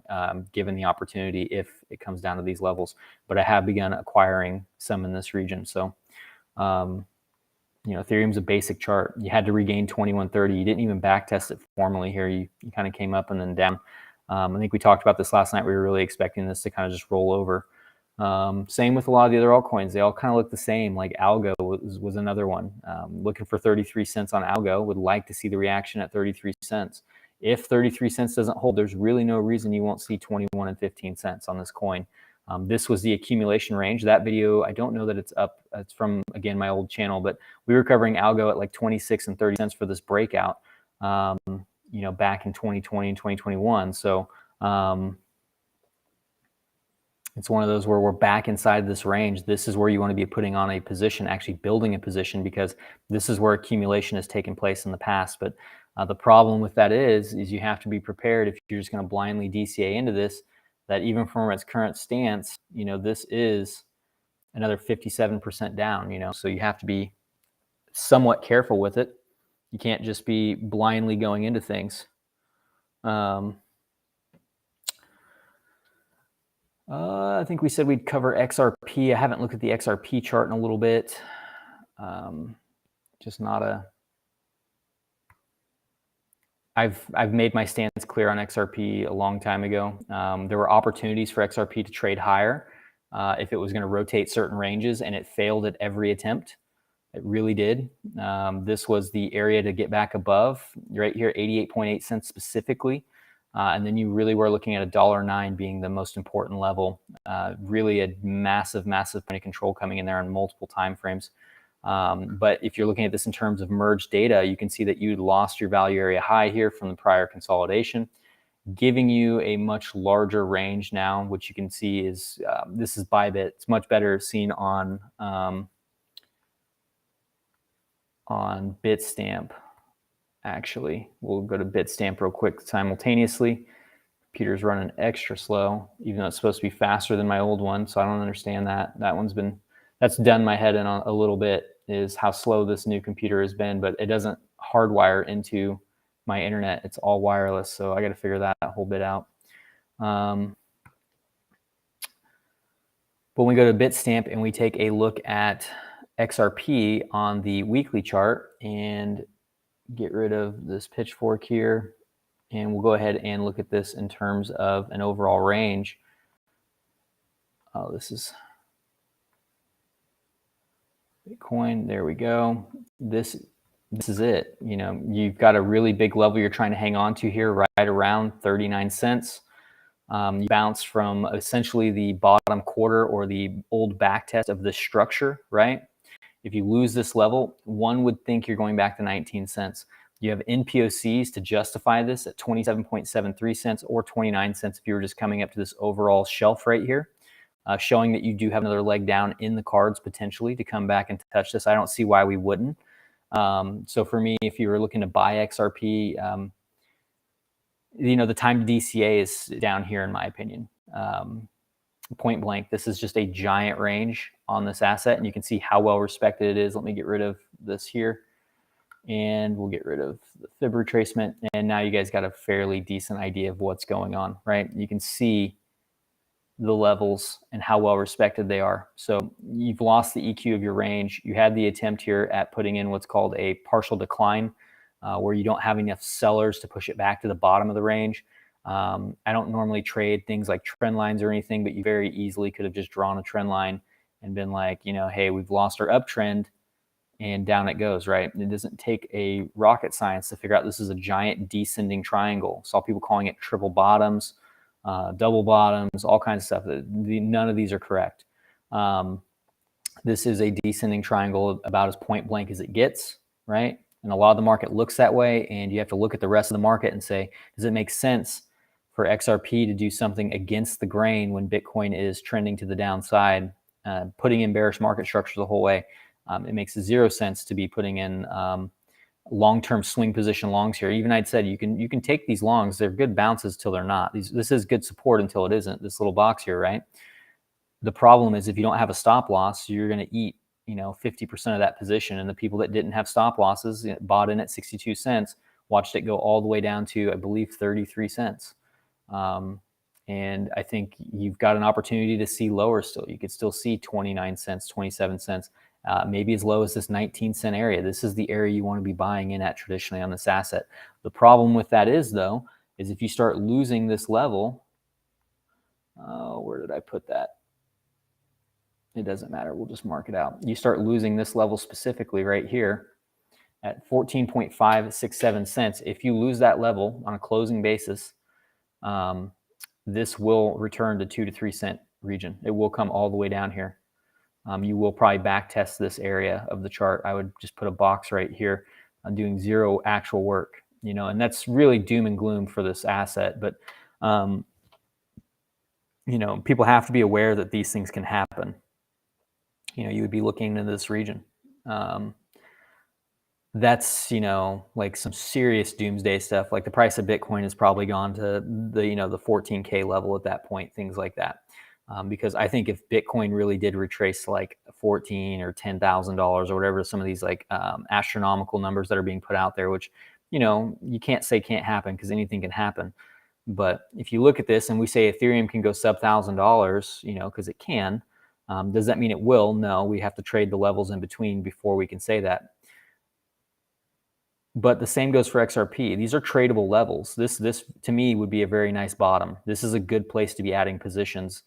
given the opportunity if it comes down to these levels. But I have begun acquiring some in this region. So Ethereum's a basic chart. You had to regain 2130. You didn't even back test it formally here. You kind of came up and then down. I think we talked about this last night. We were really expecting this to kind of just roll over. Same with a lot of the other altcoins. They all kind of look the same. Like Algo was another one. Looking for 33 cents on Algo. Would like to see the reaction at 33 cents. If 33 cents doesn't hold, there's really no reason you won't see 21 and 15 cents on this coin. This was the accumulation range. That video, I don't know that it's up. It's from, again, my old channel, but we were covering Algo at like 26 and 30 cents for this breakout, back in 2020 and 2021. So it's one of those where we're back inside this range. This is where you want to be putting on a position, actually building a position, because this is where accumulation has taken place in the past. But the problem with that is you have to be prepared if you're just going to blindly DCA into this, that even from its current stance, this is another 57% down, so you have to be somewhat careful with it. You can't just be blindly going into things. I think we said we'd cover XRP. I haven't looked at the XRP chart in a little bit. Just not a... I've made my stance clear on XRP a long time ago. There were opportunities for XRP to trade higher if it was going to rotate certain ranges, and it failed at every attempt. It really did. This was the area to get back above, right here, 88.8 cents specifically. And then you really were looking at $1.09 being the most important level. Really a massive point of control coming in there on multiple time frames. But if you're looking at this in terms of merged data, you can see that you lost your value area high here from the prior consolidation, giving you a much larger range now, which you can see is, this is Bybit. It's much better seen on Bitstamp. Actually, we'll go to Bitstamp real quick simultaneously. Computer's running extra slow, even though it's supposed to be faster than my old one. So I don't understand that. That's done my head in a little bit, is how slow this new computer has been, but it doesn't hardwire into my internet. It's all wireless. So I got to figure that whole bit out. When we go to Bitstamp and we take a look at XRP on the weekly chart and get rid of this pitchfork here, and we'll go ahead and look at this in terms of an overall range. Oh, this is Bitcoin. There we go. This is it. You've got a really big level you're trying to hang on to here, right around 39 cents. You bounced from essentially the bottom quarter or the old back test of this structure, right? If you lose this level, one would think you're going back to 19 cents. You have NPOCs to justify this at 27.73 cents or 29 cents if you were just coming up to this overall shelf right here, showing that you do have another leg down in the cards potentially to come back and touch this. I don't see why we wouldn't. So for me, if you were looking to buy XRP, the time to DCA is down here in my opinion. Point blank, this is just a giant range on this asset, and you can see how well respected it is. Let me get rid of this here, and we'll get rid of the fib retracement, and now you guys got a fairly decent idea of what's going on, right? You can see the levels and how well respected they are. So you've lost the EQ of your range. You had the attempt here at putting in what's called a partial decline, where you don't have enough sellers to push it back to the bottom of the range. I don't normally trade things like trend lines or anything, but you very easily could have just drawn a trend line and been like, hey, we've lost our uptrend, and down it goes, right? It doesn't take a rocket science to figure out this is a giant descending triangle. Saw people calling it triple bottoms, double bottoms, all kinds of stuff. None of these are correct. This is a descending triangle about as point blank as it gets, right? And a lot of the market looks that way, and you have to look at the rest of the market and say, does it make sense for XRP to do something against the grain when Bitcoin is trending to the downside, putting in bearish market structure the whole way? It makes 0 sense to be putting in long-term swing position longs here. Even I'd said you can take these longs. They're good bounces till they're not. This is good support until it isn't. This little box here, right? The problem is if you don't have a stop loss, you're going to eat 50% of that position. And the people that didn't have stop losses bought in at 62 cents, watched it go all the way down to, I believe, 33 cents. And I think you've got an opportunity to see lower still. You could still see 29 cents, 27 cents maybe as low as this 19-cent area. This is the area you want to be buying in at traditionally on this asset. The problem with that is, though, is if you start losing this level, where did I put that? It doesn't matter. We'll just mark it out. You start losing this level specifically right here at 14.567 cents. If you lose that level on a closing basis, this will return to 2 to 3 cent region. It will come all the way down here. You will probably back test this area of the chart. I would just put a box right here on doing zero actual work, and that's really doom and gloom for this asset. But, people have to be aware that these things can happen. You would be looking into this region. That's, like some serious doomsday stuff. Like the price of Bitcoin has probably gone to the 14K level at that point, things like that. Because I think if Bitcoin really did retrace to like $14,000 or $10,000 or whatever, some of these like astronomical numbers that are being put out there, which, you can't say can't happen because anything can happen. But if you look at this and we say Ethereum can go sub $1,000, because it can, does that mean it will? No, we have to trade the levels in between before we can say that. But the same goes for XRP. These are tradable levels. This to me would be a very nice bottom. This is a good place to be adding positions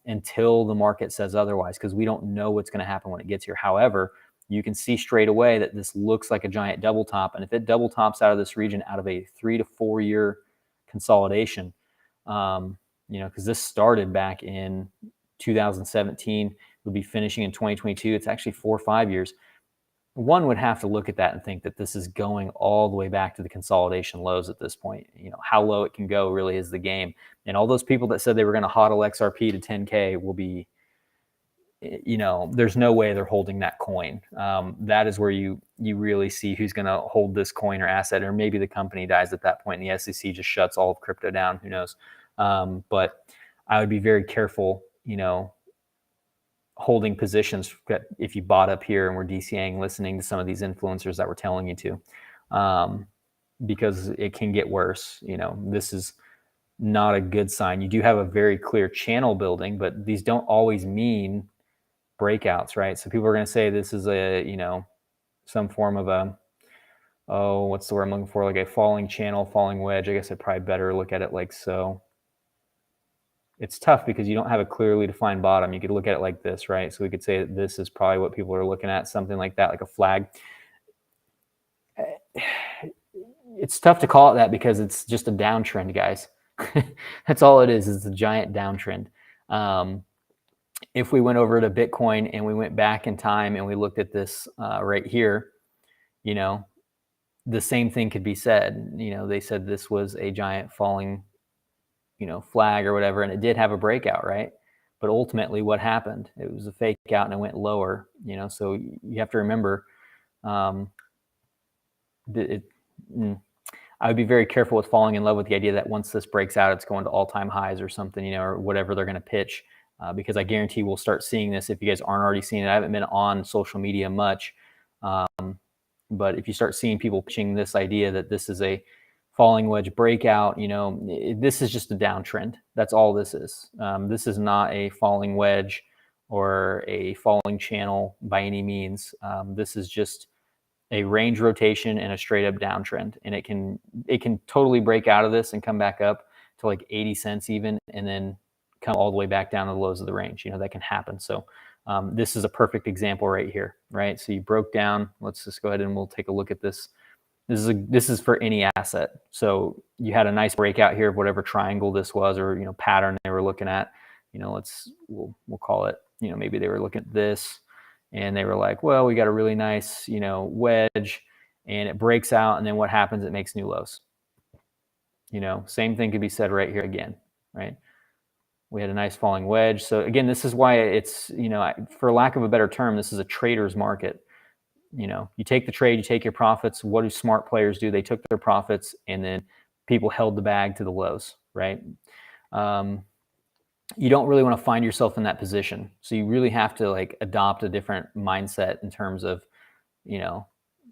until the market says otherwise, because we don't know what's going to happen when it gets here. However, you can see straight away that this looks like a giant double top. And if it double tops out of this region out of a 3 to 4 year consolidation, because this started back in 2017, would be finishing in 2022. It's actually 4 or 5 years. One would have to look at that and think that this is going all the way back to the consolidation lows at this point. How low it can go really is the game. And all those people that said they were going to hodl XRP to 10K will be, there's no way they're holding that coin. That is where you really see who's going to hold this coin or asset, or maybe the company dies at that point and the SEC just shuts all of crypto down. Who knows? But I would be very careful, holding positions if you bought up here and were DCAing, listening to some of these influencers that were telling you to, because it can get worse. This is not a good sign. You do have a very clear channel building, but these don't always mean breakouts, right? So people are going to say this is a, some form of a, what's the word I'm looking for? Like a falling channel, falling wedge. I guess I'd probably better look at it like so. It's tough because you don't have a clearly defined bottom. You could look at it like this, right? So we could say that this is probably what people are looking at, something like that, like a flag. It's tough to call it that because it's just a downtrend, guys. That's all it is. It's a giant downtrend. If we went over to Bitcoin and we went back in time and we looked at this right here, the same thing could be said. They said this was a giant falling flag or whatever, and it did have a breakout, right? But ultimately what happened? It was a fake out and it went lower, so you have to remember, I would be very careful with falling in love with the idea that once this breaks out, it's going to all-time highs or something, or whatever they're going to pitch, because I guarantee we'll start seeing this if you guys aren't already seeing it. I haven't been on social media much, but if you start seeing people pitching this idea that this is a falling wedge breakout, this is just a downtrend. That's all this is. This is not a falling wedge or a falling channel by any means. This is just a range rotation and a straight up downtrend. And it can totally break out of this and come back up to like 80 cents even, and then come all the way back down to the lows of the range. That can happen. So this is a perfect example right here, right? So you broke down. Let's just go ahead and we'll take a look at this. This is for any asset. So you had a nice breakout here of whatever triangle this was, or pattern they were looking at. We'll call it. Maybe they were looking at this, and they were like, well, we got a really nice wedge, and it breaks out, and then what happens? It makes new lows. Same thing could be said right here again, right? We had a nice falling wedge. So again, this is why it's for lack of a better term, this is a trader's market. You take the trade, you take your profits. What do smart players do? They took their profits, and then people held the bag to the lows, right? You don't really want to find yourself in that position. So you really have to adopt a different mindset in terms of,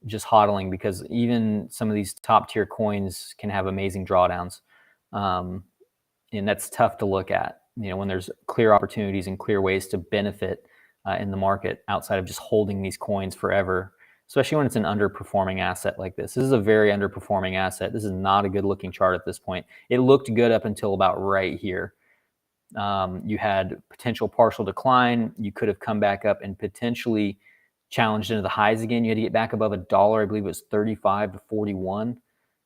just hodling, because even some of these top tier coins can have amazing drawdowns. And that's tough to look at, when there's clear opportunities and clear ways to benefit in the market outside of just holding these coins forever, especially when it's an underperforming asset like this. This is a very underperforming asset. This is not a good looking chart at this point. It looked good up until about right here. You had potential partial decline. You could have come back up and potentially challenged into the highs again. You had to get back above $1. I believe it was 35 to 41.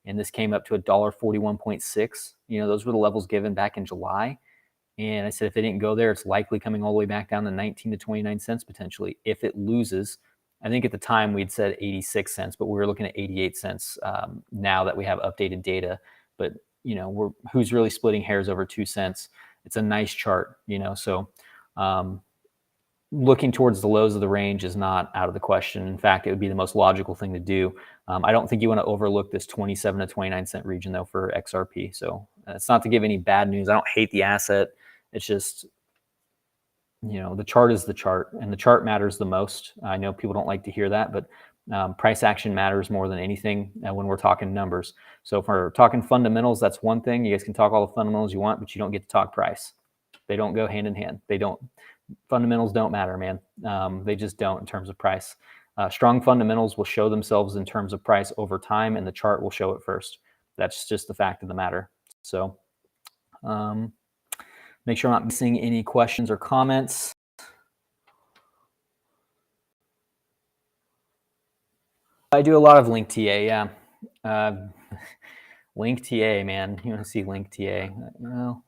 And this came up to $1.41.6. Those were the levels given back in July. And I said, if it didn't go there, it's likely coming all the way back down to 19 to 29 cents potentially. If it loses, I think at the time we'd said 86 cents, but we were looking at 88 cents now that we have updated data. But, who's really splitting hairs over 2 cents? It's a nice chart, so looking towards the lows of the range is not out of the question. In fact, it would be the most logical thing to do. I don't think you want to overlook this 27 to 29 cent region though for XRP. So it's not to give any bad news. I don't hate the asset. It's just, the chart is the chart, and the chart matters the most. I know people don't like to hear that, but price action matters more than anything when we're talking numbers. So if we're talking fundamentals, that's one thing. You guys can talk all the fundamentals you want, but you don't get to talk price. They don't go hand in hand. Fundamentals don't matter, man. They just don't in terms of price. Strong fundamentals will show themselves in terms of price over time, and the chart will show it first. That's just the fact of the matter. So make sure I'm not missing any questions or comments. I do a lot of Link TA, yeah. Link TA, man. You want to see Link TA? Well,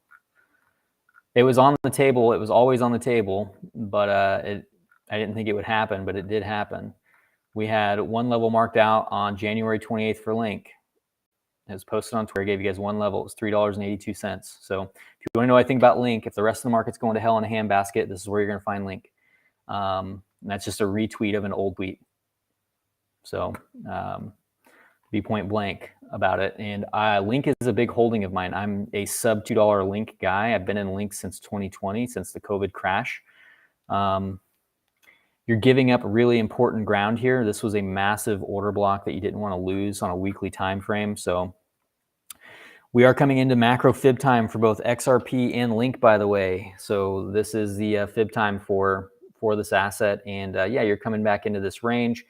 it was on the table. It was always on the table, but I didn't think it would happen, but it did happen. We had one level marked out on January 28th for Link. It was posted on Twitter. I gave you guys one level. It was $3.82. So if you want to know anything about Link, if the rest of the market's going to hell in a handbasket, this is where you're going to find Link. And that's just a retweet of an old tweet. So be point blank about it. And Link is a big holding of mine. I'm a sub $2 Link guy. I've been in Link since 2020, since the COVID crash. You're giving up really important ground here. This was a massive order block that you didn't want to lose on a weekly time frame. So we are coming into macro fib time for both XRP and Link, by the way. So this is the fib time for this asset. And yeah, you're coming back into this range.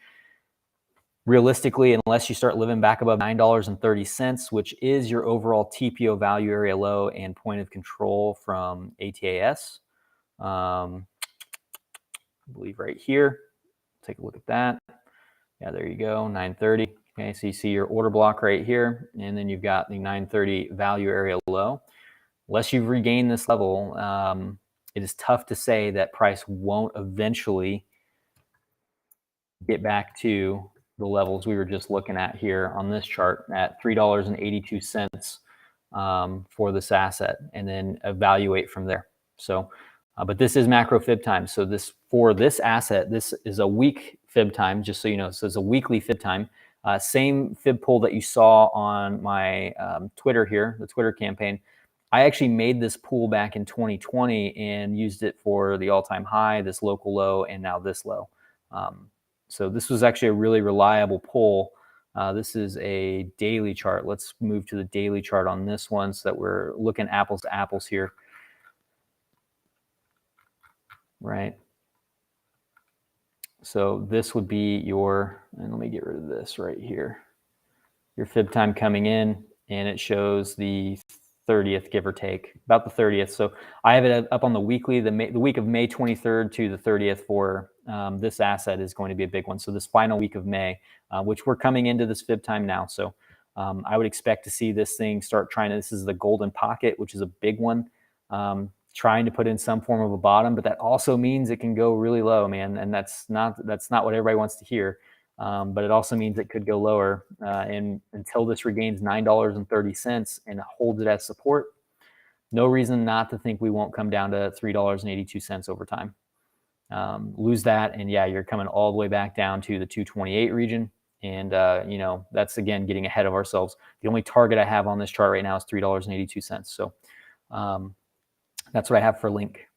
Realistically, unless you start living back above $9.30, which is your overall TPO value area low and point of control from ATAS. I believe right here. Take a look at that. Yeah, there you go, 930. Okay, so you see your order block right here, and then you've got the 930 value area low. Unless you've regained this level, it is tough to say that price won't eventually get back to the levels we were just looking at here on this chart at $3.82 for this asset, and then evaluate from there. So, but this is macro fib time. So for this asset, this is a week fib time, just so you know. So it's a weekly fib time. Same fib pool that you saw on my Twitter here, the Twitter campaign. I actually made this pool back in 2020 and used it for the all-time high, this local low, and now this low. So this was actually a really reliable poll. This is a daily chart. Let's move to the daily chart on this one so that we're looking apples to apples here. Right. So this would be your, and let me get rid of this right here. Your fib time coming in, and it shows the 30th, give or take, about the 30th. So I have it up on the weekly, the week of May 23rd to the 30th for this asset is going to be a big one. So this final week of May, which we're coming into this fib time now. So I would expect to see this thing start trying to, this is the golden pocket, which is a big one, trying to put in some form of a bottom, but that also means it can go really low, man. And that's not what everybody wants to hear. But it also means it could go lower, and until this regains $9.30 and holds it as support, no reason not to think we won't come down to $3.82 over time. Lose that, and yeah, you're coming all the way back down to the 228 region, and you know, that's again getting ahead of ourselves. The only target I have on this chart right now is $3.82. So that's what I have for Link.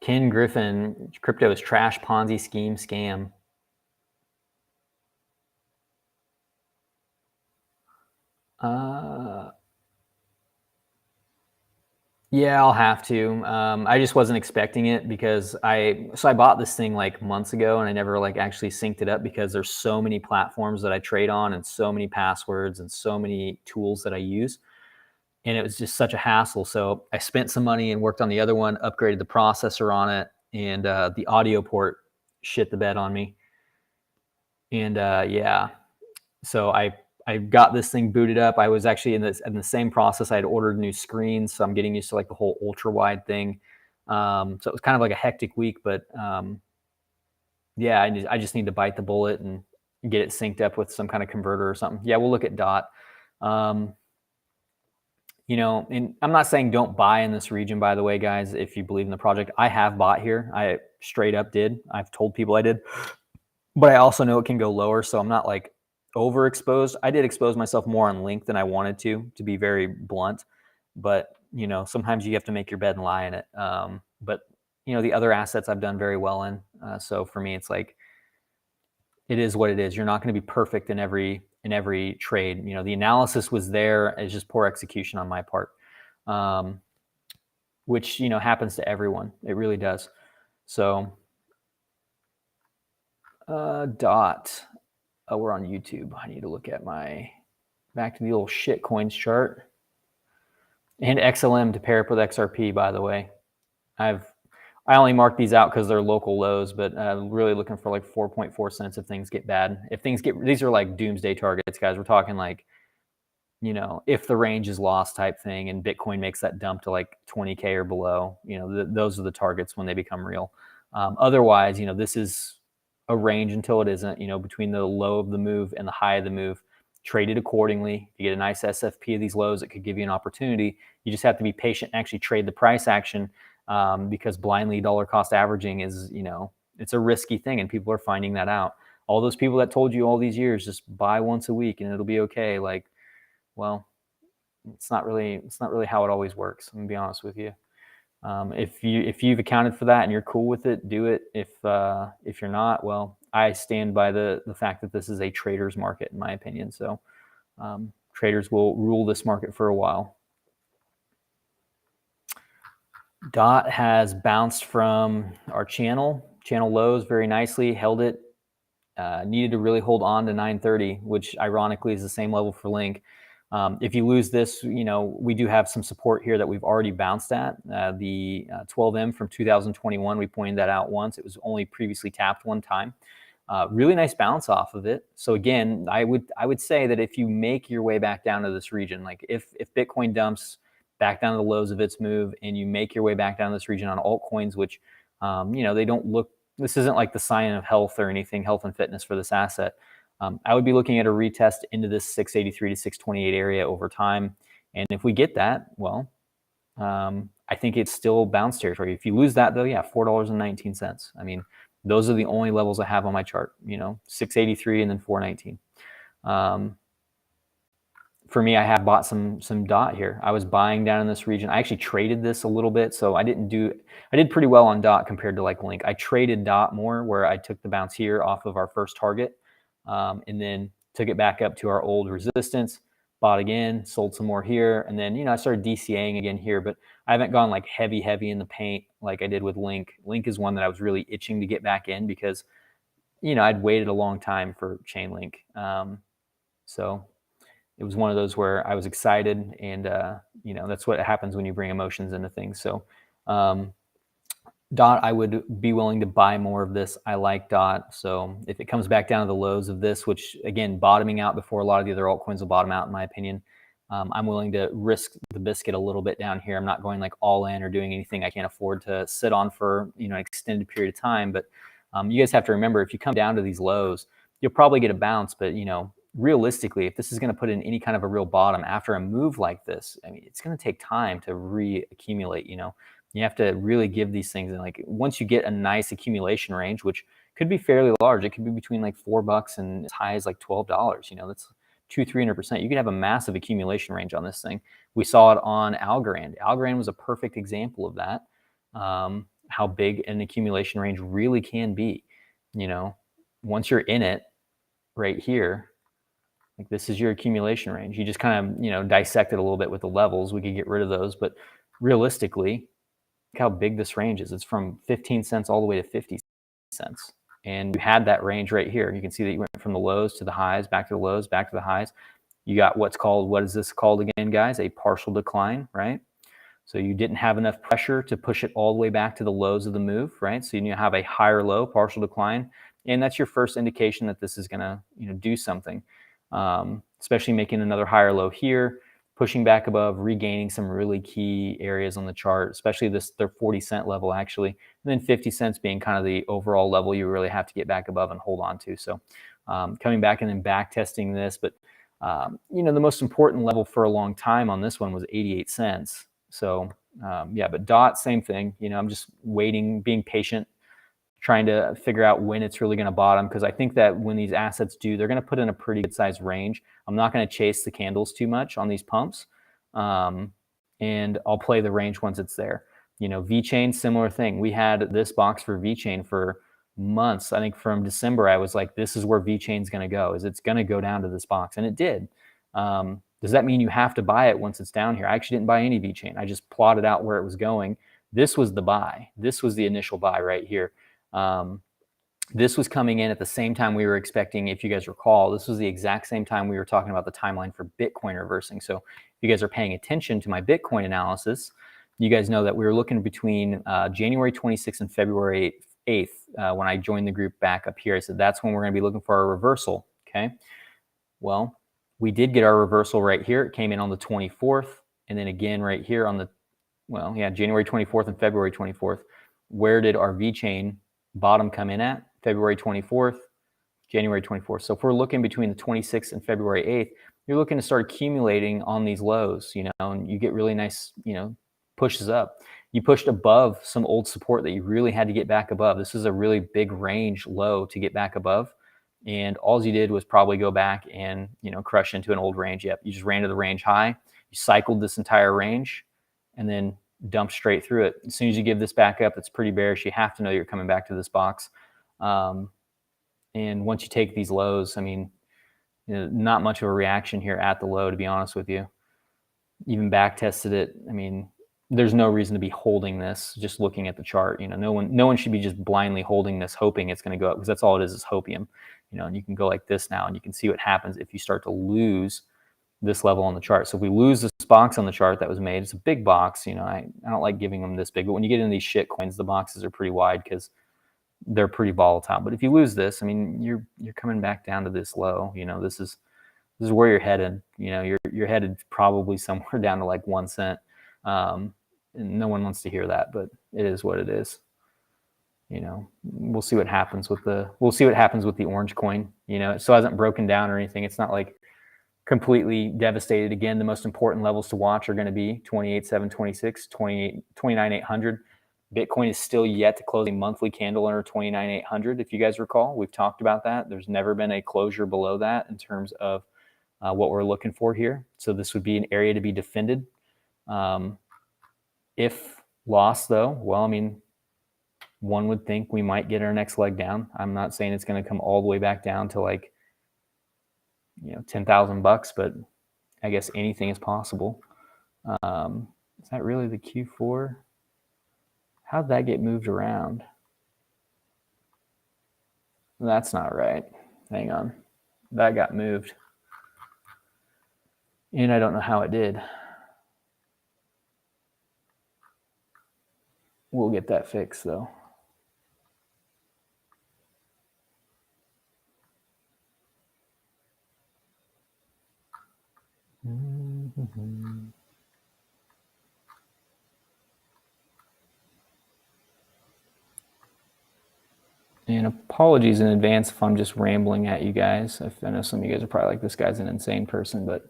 Ken Griffin, crypto is trash, Ponzi scheme, scam. Yeah, I'll have to. I just wasn't expecting it because I bought this thing like months ago and I never like actually synced it up because there's so many platforms that I trade on and so many passwords and so many tools that I use. And it was just such a hassle. So I spent some money and worked on the other one, upgraded the processor on it, and the audio port shit the bed on me. And yeah, so I got this thing booted up. I was actually in the same process. I had ordered new screens, so I'm getting used to like the whole ultra wide thing. So it was kind of like a hectic week, but yeah, I just need to bite the bullet and get it synced up with some kind of converter or something. Yeah, we'll look at DOT. You know, and I'm not saying don't buy in this region, by the way, guys, if you believe in the project. I have bought here. I straight up did. I've told people I did, but I also know it can go lower. So I'm not like overexposed. I did expose myself more on Link than I wanted to be very blunt. But, you know, sometimes you have to make your bed and lie in it. But, you know, the other assets I've done very well in. So for me, it's like, it is what it is. You're not going to be perfect in every trade. You know, the analysis was there. It's just poor execution on my part, which, you know, happens to everyone. It really does. So DOT. Oh, we're on YouTube. I need to look at back to the old shit coins chart. And XLM to pair up with XRP, by the way. I only mark these out because they're local lows, but really looking for like 4.4 cents if things get bad. If things get, these are like doomsday targets, guys. We're talking like, you know, if the range is lost type thing and Bitcoin makes that dump to like 20K or below, you know, those are the targets when they become real. Otherwise, you know, this is a range until it isn't, you know, between the low of the move and the high of the move. Trade it accordingly. You get a nice SFP of these lows, it could give you an opportunity. You just have to be patient and actually trade the price action, because blindly dollar cost averaging is, you know, it's a risky thing and people are finding that out. All those people that told you all these years, just buy once a week and it'll be okay. Like, well, it's not really how it always works. I'm gonna be honest with you. If you've accounted for that and you're cool with it, do it. If you're not, well, I stand by the fact that this is a trader's market, in my opinion. So traders will rule this market for a while. DOT has bounced from our channel lows very nicely, held it. Needed to really hold on to 930, which ironically is the same level for Link. If you lose this, you know, we do have some support here that we've already bounced at. The 12M from 2021, we pointed that out once. It was only previously tapped one time. Really nice bounce off of it. So again, I would say that if you make your way back down to this region, like if Bitcoin dumps back down to the lows of its move and you make your way back down to this region on altcoins, which, you know, they don't look, this isn't like the sign of health or anything, health and fitness for this asset. I would be looking at a retest into this 683 to 628 area over time. And if we get that, well, I think it's still bounce territory. If you lose that though, yeah, $4.19. I mean, those are the only levels I have on my chart, you know, 683 and then 419. For me, I have bought some DOT here. I was buying down in this region. I actually traded this a little bit, so I did pretty well on DOT compared to like Link. I traded DOT more, where I took the bounce here off of our first target, and then took it back up to our old resistance, bought again, sold some more here, and then, you know, I started DCAing again here, but I haven't gone like heavy in the paint like I did with Link. Link is one that I was really itching to get back in because, you know, I'd waited a long time for Chainlink. So it was one of those where I was excited, and you know, that's what happens when you bring emotions into things. So DOT, I would be willing to buy more of this. I like DOT. So if it comes back down to the lows of this, which again, bottoming out before a lot of the other altcoins will bottom out, in my opinion, I'm willing to risk the biscuit a little bit down here. I'm not going like all in or doing anything I can't afford to sit on for, you know, an extended period of time. But you guys have to remember, if you come down to these lows, you'll probably get a bounce. But, you know, realistically, if this is going to put in any kind of a real bottom after a move like this, I mean, it's going to take time to reaccumulate. You know, you have to really give these things, and like once you get a nice accumulation range, which could be fairly large, it could be between like $4 and as high as like $12. You know, that's 200-300%. You could have a massive accumulation range on this thing. We saw it on Algorand. Algorand was a perfect example of that. How big an accumulation range really can be. You know, once you're in it right here, like this is your accumulation range. You just kind of, you know, dissect it a little bit with the levels. We could get rid of those, but realistically, look how big this range is. It's from 15 cents all the way to 50 cents. And you had that range right here. You can see that you went from the lows to the highs, back to the lows, back to the highs. You got what's called, what is this called again, guys? A partial decline, right? So you didn't have enough pressure to push it all the way back to the lows of the move, right? So you have a higher low, partial decline, and that's your first indication that this is going to, do something. Especially making another higher low here, pushing back above, regaining some really key areas on the chart, especially their 40-cent level actually, and then 50 cents being kind of the overall level you really have to get back above and hold on to. So coming back and then back testing this, but the most important level for a long time on this one was 88 cents. So yeah, but DOT, same thing. I'm just waiting, being patient, trying to figure out when it's really going to bottom, because I think that when these assets do, they're going to put in a pretty good sized range. I'm not going to chase the candles too much on these pumps, and I'll play the range once it's there. VeChain, similar thing. We had this box for VeChain for months. I think from December, I was like, this is where VeChain's going to go. It's going to go down to this box, and it did. Does that mean you have to buy it once it's down here? I actually didn't buy any VeChain. I just plotted out where it was going. This was the buy. This was the initial buy right here. This was coming in at the same time we were expecting. If you guys recall, this was the exact same time we were talking about the timeline for Bitcoin reversing. So if you guys are paying attention to my Bitcoin analysis, you guys know that we were looking between January 26th and February 8th. When I joined the group back up here, I said that's when we're going to be looking for a reversal. Okay. Well, we did get our reversal right here. It came in on the 24th, and then again right here on the, January 24th and February 24th. Where did our VeChain bottom come in at? February 24th, January 24th. So if we're looking between the 26th and February 8th, you're looking to start accumulating on these lows, and you get really nice, pushes up. You pushed above some old support that you really had to get back above. This is a really big range low to get back above. And all you did was probably go back and, crush into an old range. Yep, you just ran to the range high. You cycled this entire range and then dumped straight through it. As soon as you give this back up, it's pretty bearish. You have to know you're coming back to this box. And once you take these lows, not much of a reaction here at the low, to be honest with you. Even back tested it. There's no reason to be holding this, just looking at the chart. No one should be just blindly holding this, hoping it's going to go up, because that's all it is hopium. And you can go like this now, and you can see what happens if you start to lose this level on the chart. So if we lose this box on the chart that was made, it's a big box. I don't like giving them this big, but when you get into these shit coins, the boxes are pretty wide because they're pretty volatile. But if you lose this, you're coming back down to this low. This is where you're headed. You're headed probably somewhere down to like 1 cent. And no one wants to hear that, but it is what it is. We'll see what happens with the orange coin. It still hasn't broken down or anything. It's not like completely devastated. Again, the most important levels to watch are going to be 28,726, 29,800. Bitcoin is still yet to close a monthly candle under 29,800. If you guys recall, we've talked about that. There's never been a closure below that in terms of what we're looking for here. So this would be an area to be defended. If lost, though, well, one would think we might get our next leg down. I'm not saying it's going to come all the way back down to like, $10,000, but I guess anything is possible. Is that really the Q4? How'd that get moved around? That's not right. Hang on. That got moved. And I don't know how it did. We'll get that fixed, though. Mm-hmm. And apologies in advance if I'm just rambling at you guys. I know some of you guys are probably like, this guy's an insane person, but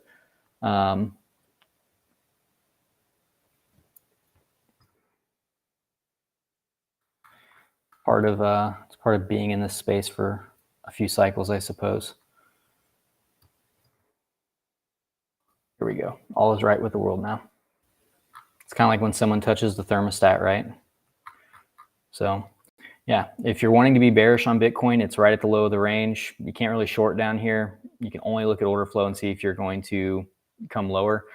it's part of being in this space for a few cycles, I suppose. Here we go. All is right with the world now. It's kind of like when someone touches the thermostat, right? So yeah, if you're wanting to be bearish on Bitcoin, it's right at the low of the range. You can't really short down here. You can only look at order flow and see if you're going to come lower.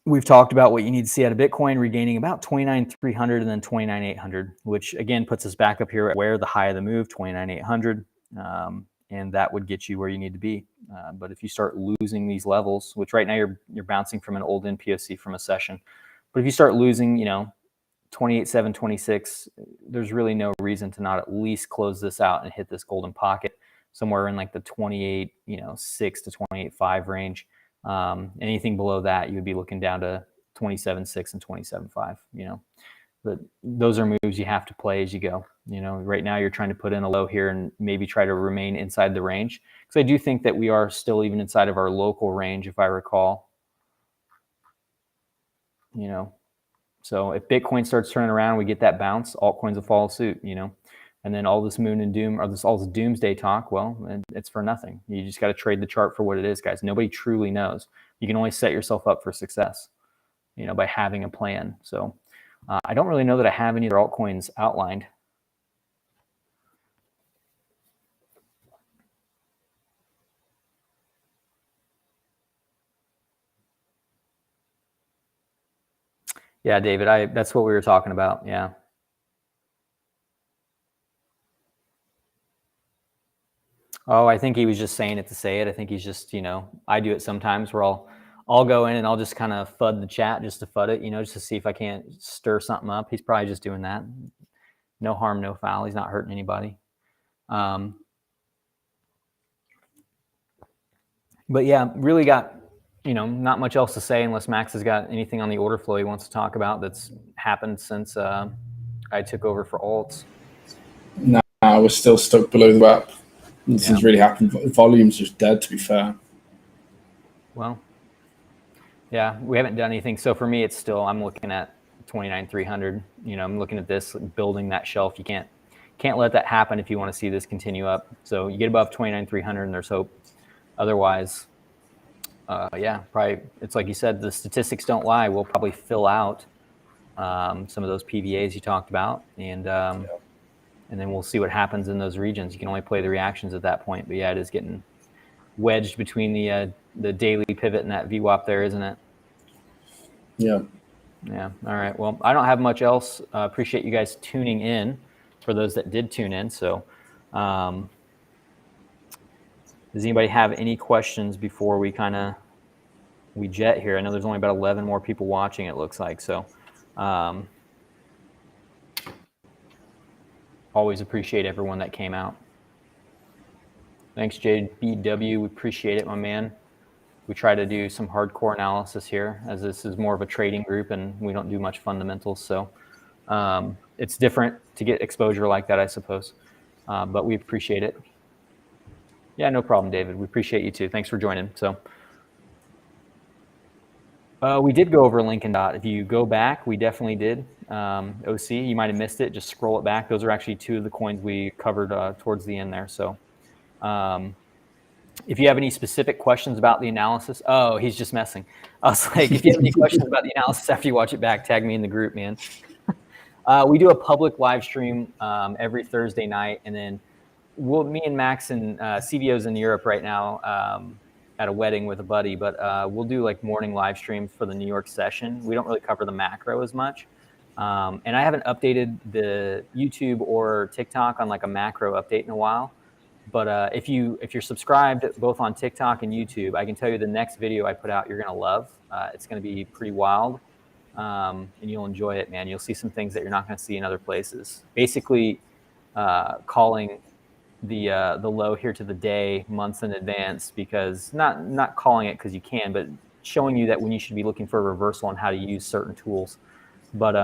we've talked about what you need to see out of Bitcoin regaining about 29,300 and then 29,800, which again puts us back up here where the high of the move, 29,800, and that would get you where you need to be. But if you start losing these levels, which right now you're bouncing from an old NPOC from a session, but if you start losing, 28.7, 26, there's really no reason to not at least close this out and hit this golden pocket somewhere in like the 28.6 to 28.5 range. Anything below that, you would be looking down to 27.6 and 27.5, but those are moves you have to play as you go. Right now you're trying to put in a low here and maybe try to remain inside the range. Because I do think that we are still even inside of our local range, if I recall. So if Bitcoin starts turning around, we get that bounce, altcoins will follow suit, and then all this moon and doom, or all this doomsday talk, well, it's for nothing. You just got to trade the chart for what it is, guys. Nobody truly knows. You can only set yourself up for success, by having a plan. So I don't really know that I have any other altcoins outlined. Yeah, David, that's what we were talking about. Yeah. Oh, I think he was just saying it to say it. I think he's just, I do it sometimes where I'll go in and I'll just kind of FUD the chat just to FUD it, just to see if I can't stir something up. He's probably just doing that. No harm, no foul. He's not hurting anybody. But yeah, really got, not much else to say unless Max has got anything on the order flow he wants to talk about that's happened since I took over for alts.
No, we're still stuck below the WAP. Nothing's really happened. Volume's just dead, to be fair.
Well, yeah, we haven't done anything. So for me, it's still, I'm looking at 29,300. I'm looking at this, building that shelf. You can't let that happen if you want to see this continue up. So you get above 29,300 and there's hope. Otherwise, yeah, probably, it's like you said, the statistics don't lie. We'll probably fill out some of those PVAs you talked about, and then we'll see what happens in those regions. You can only play the reactions at that point. But yeah, it is getting wedged between the daily pivot and that VWAP there, isn't it?
Yeah.
Yeah. All right. Well, I don't have much else. Appreciate you guys tuning in, for those that did tune in. So does anybody have any questions before we jet here? I know there's only about 11 more people watching, it looks like. So always appreciate everyone that came out. Thanks, JBW. We appreciate it, my man. We try to do some hardcore analysis here, as this is more of a trading group and we don't do much fundamentals. So it's different to get exposure like that, I suppose. But we appreciate it. Yeah, no problem, David. We appreciate you too. Thanks for joining. So we did go over Lincoln Dot. If you go back, we definitely did. OC, you might have missed it. Just scroll it back. Those are actually two of the coins we covered towards the end there. So if you have any specific questions about the analysis, oh, he's just messing. I was like, if you have any questions about the analysis after you watch it back, tag me in the group, man. We do a public live stream every Thursday night, and then me and Max and CVO's in Europe right now at a wedding with a buddy, but we'll do like morning live streams for the New York session. We don't really cover the macro as much. And I haven't updated the YouTube or TikTok on like a macro update in a while. But if you're subscribed both on TikTok and YouTube, I can tell you the next video I put out you're gonna love. It's gonna be pretty wild, and you'll enjoy it, man. You'll see some things that you're not gonna see in other places. Basically, calling the low here to the day months in advance, because not calling it because you can, but showing you that when you should be looking for a reversal on how to use certain tools. But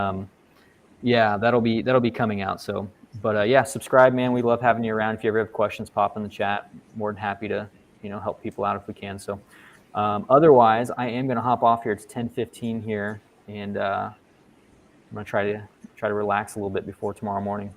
yeah, that'll be coming out. So. But yeah, subscribe, man. We love having you around. If you ever have questions, pop in the chat. More than happy to, help people out if we can. So otherwise, I am going to hop off here. It's 10:15 here, and I'm going to try to relax a little bit before tomorrow morning.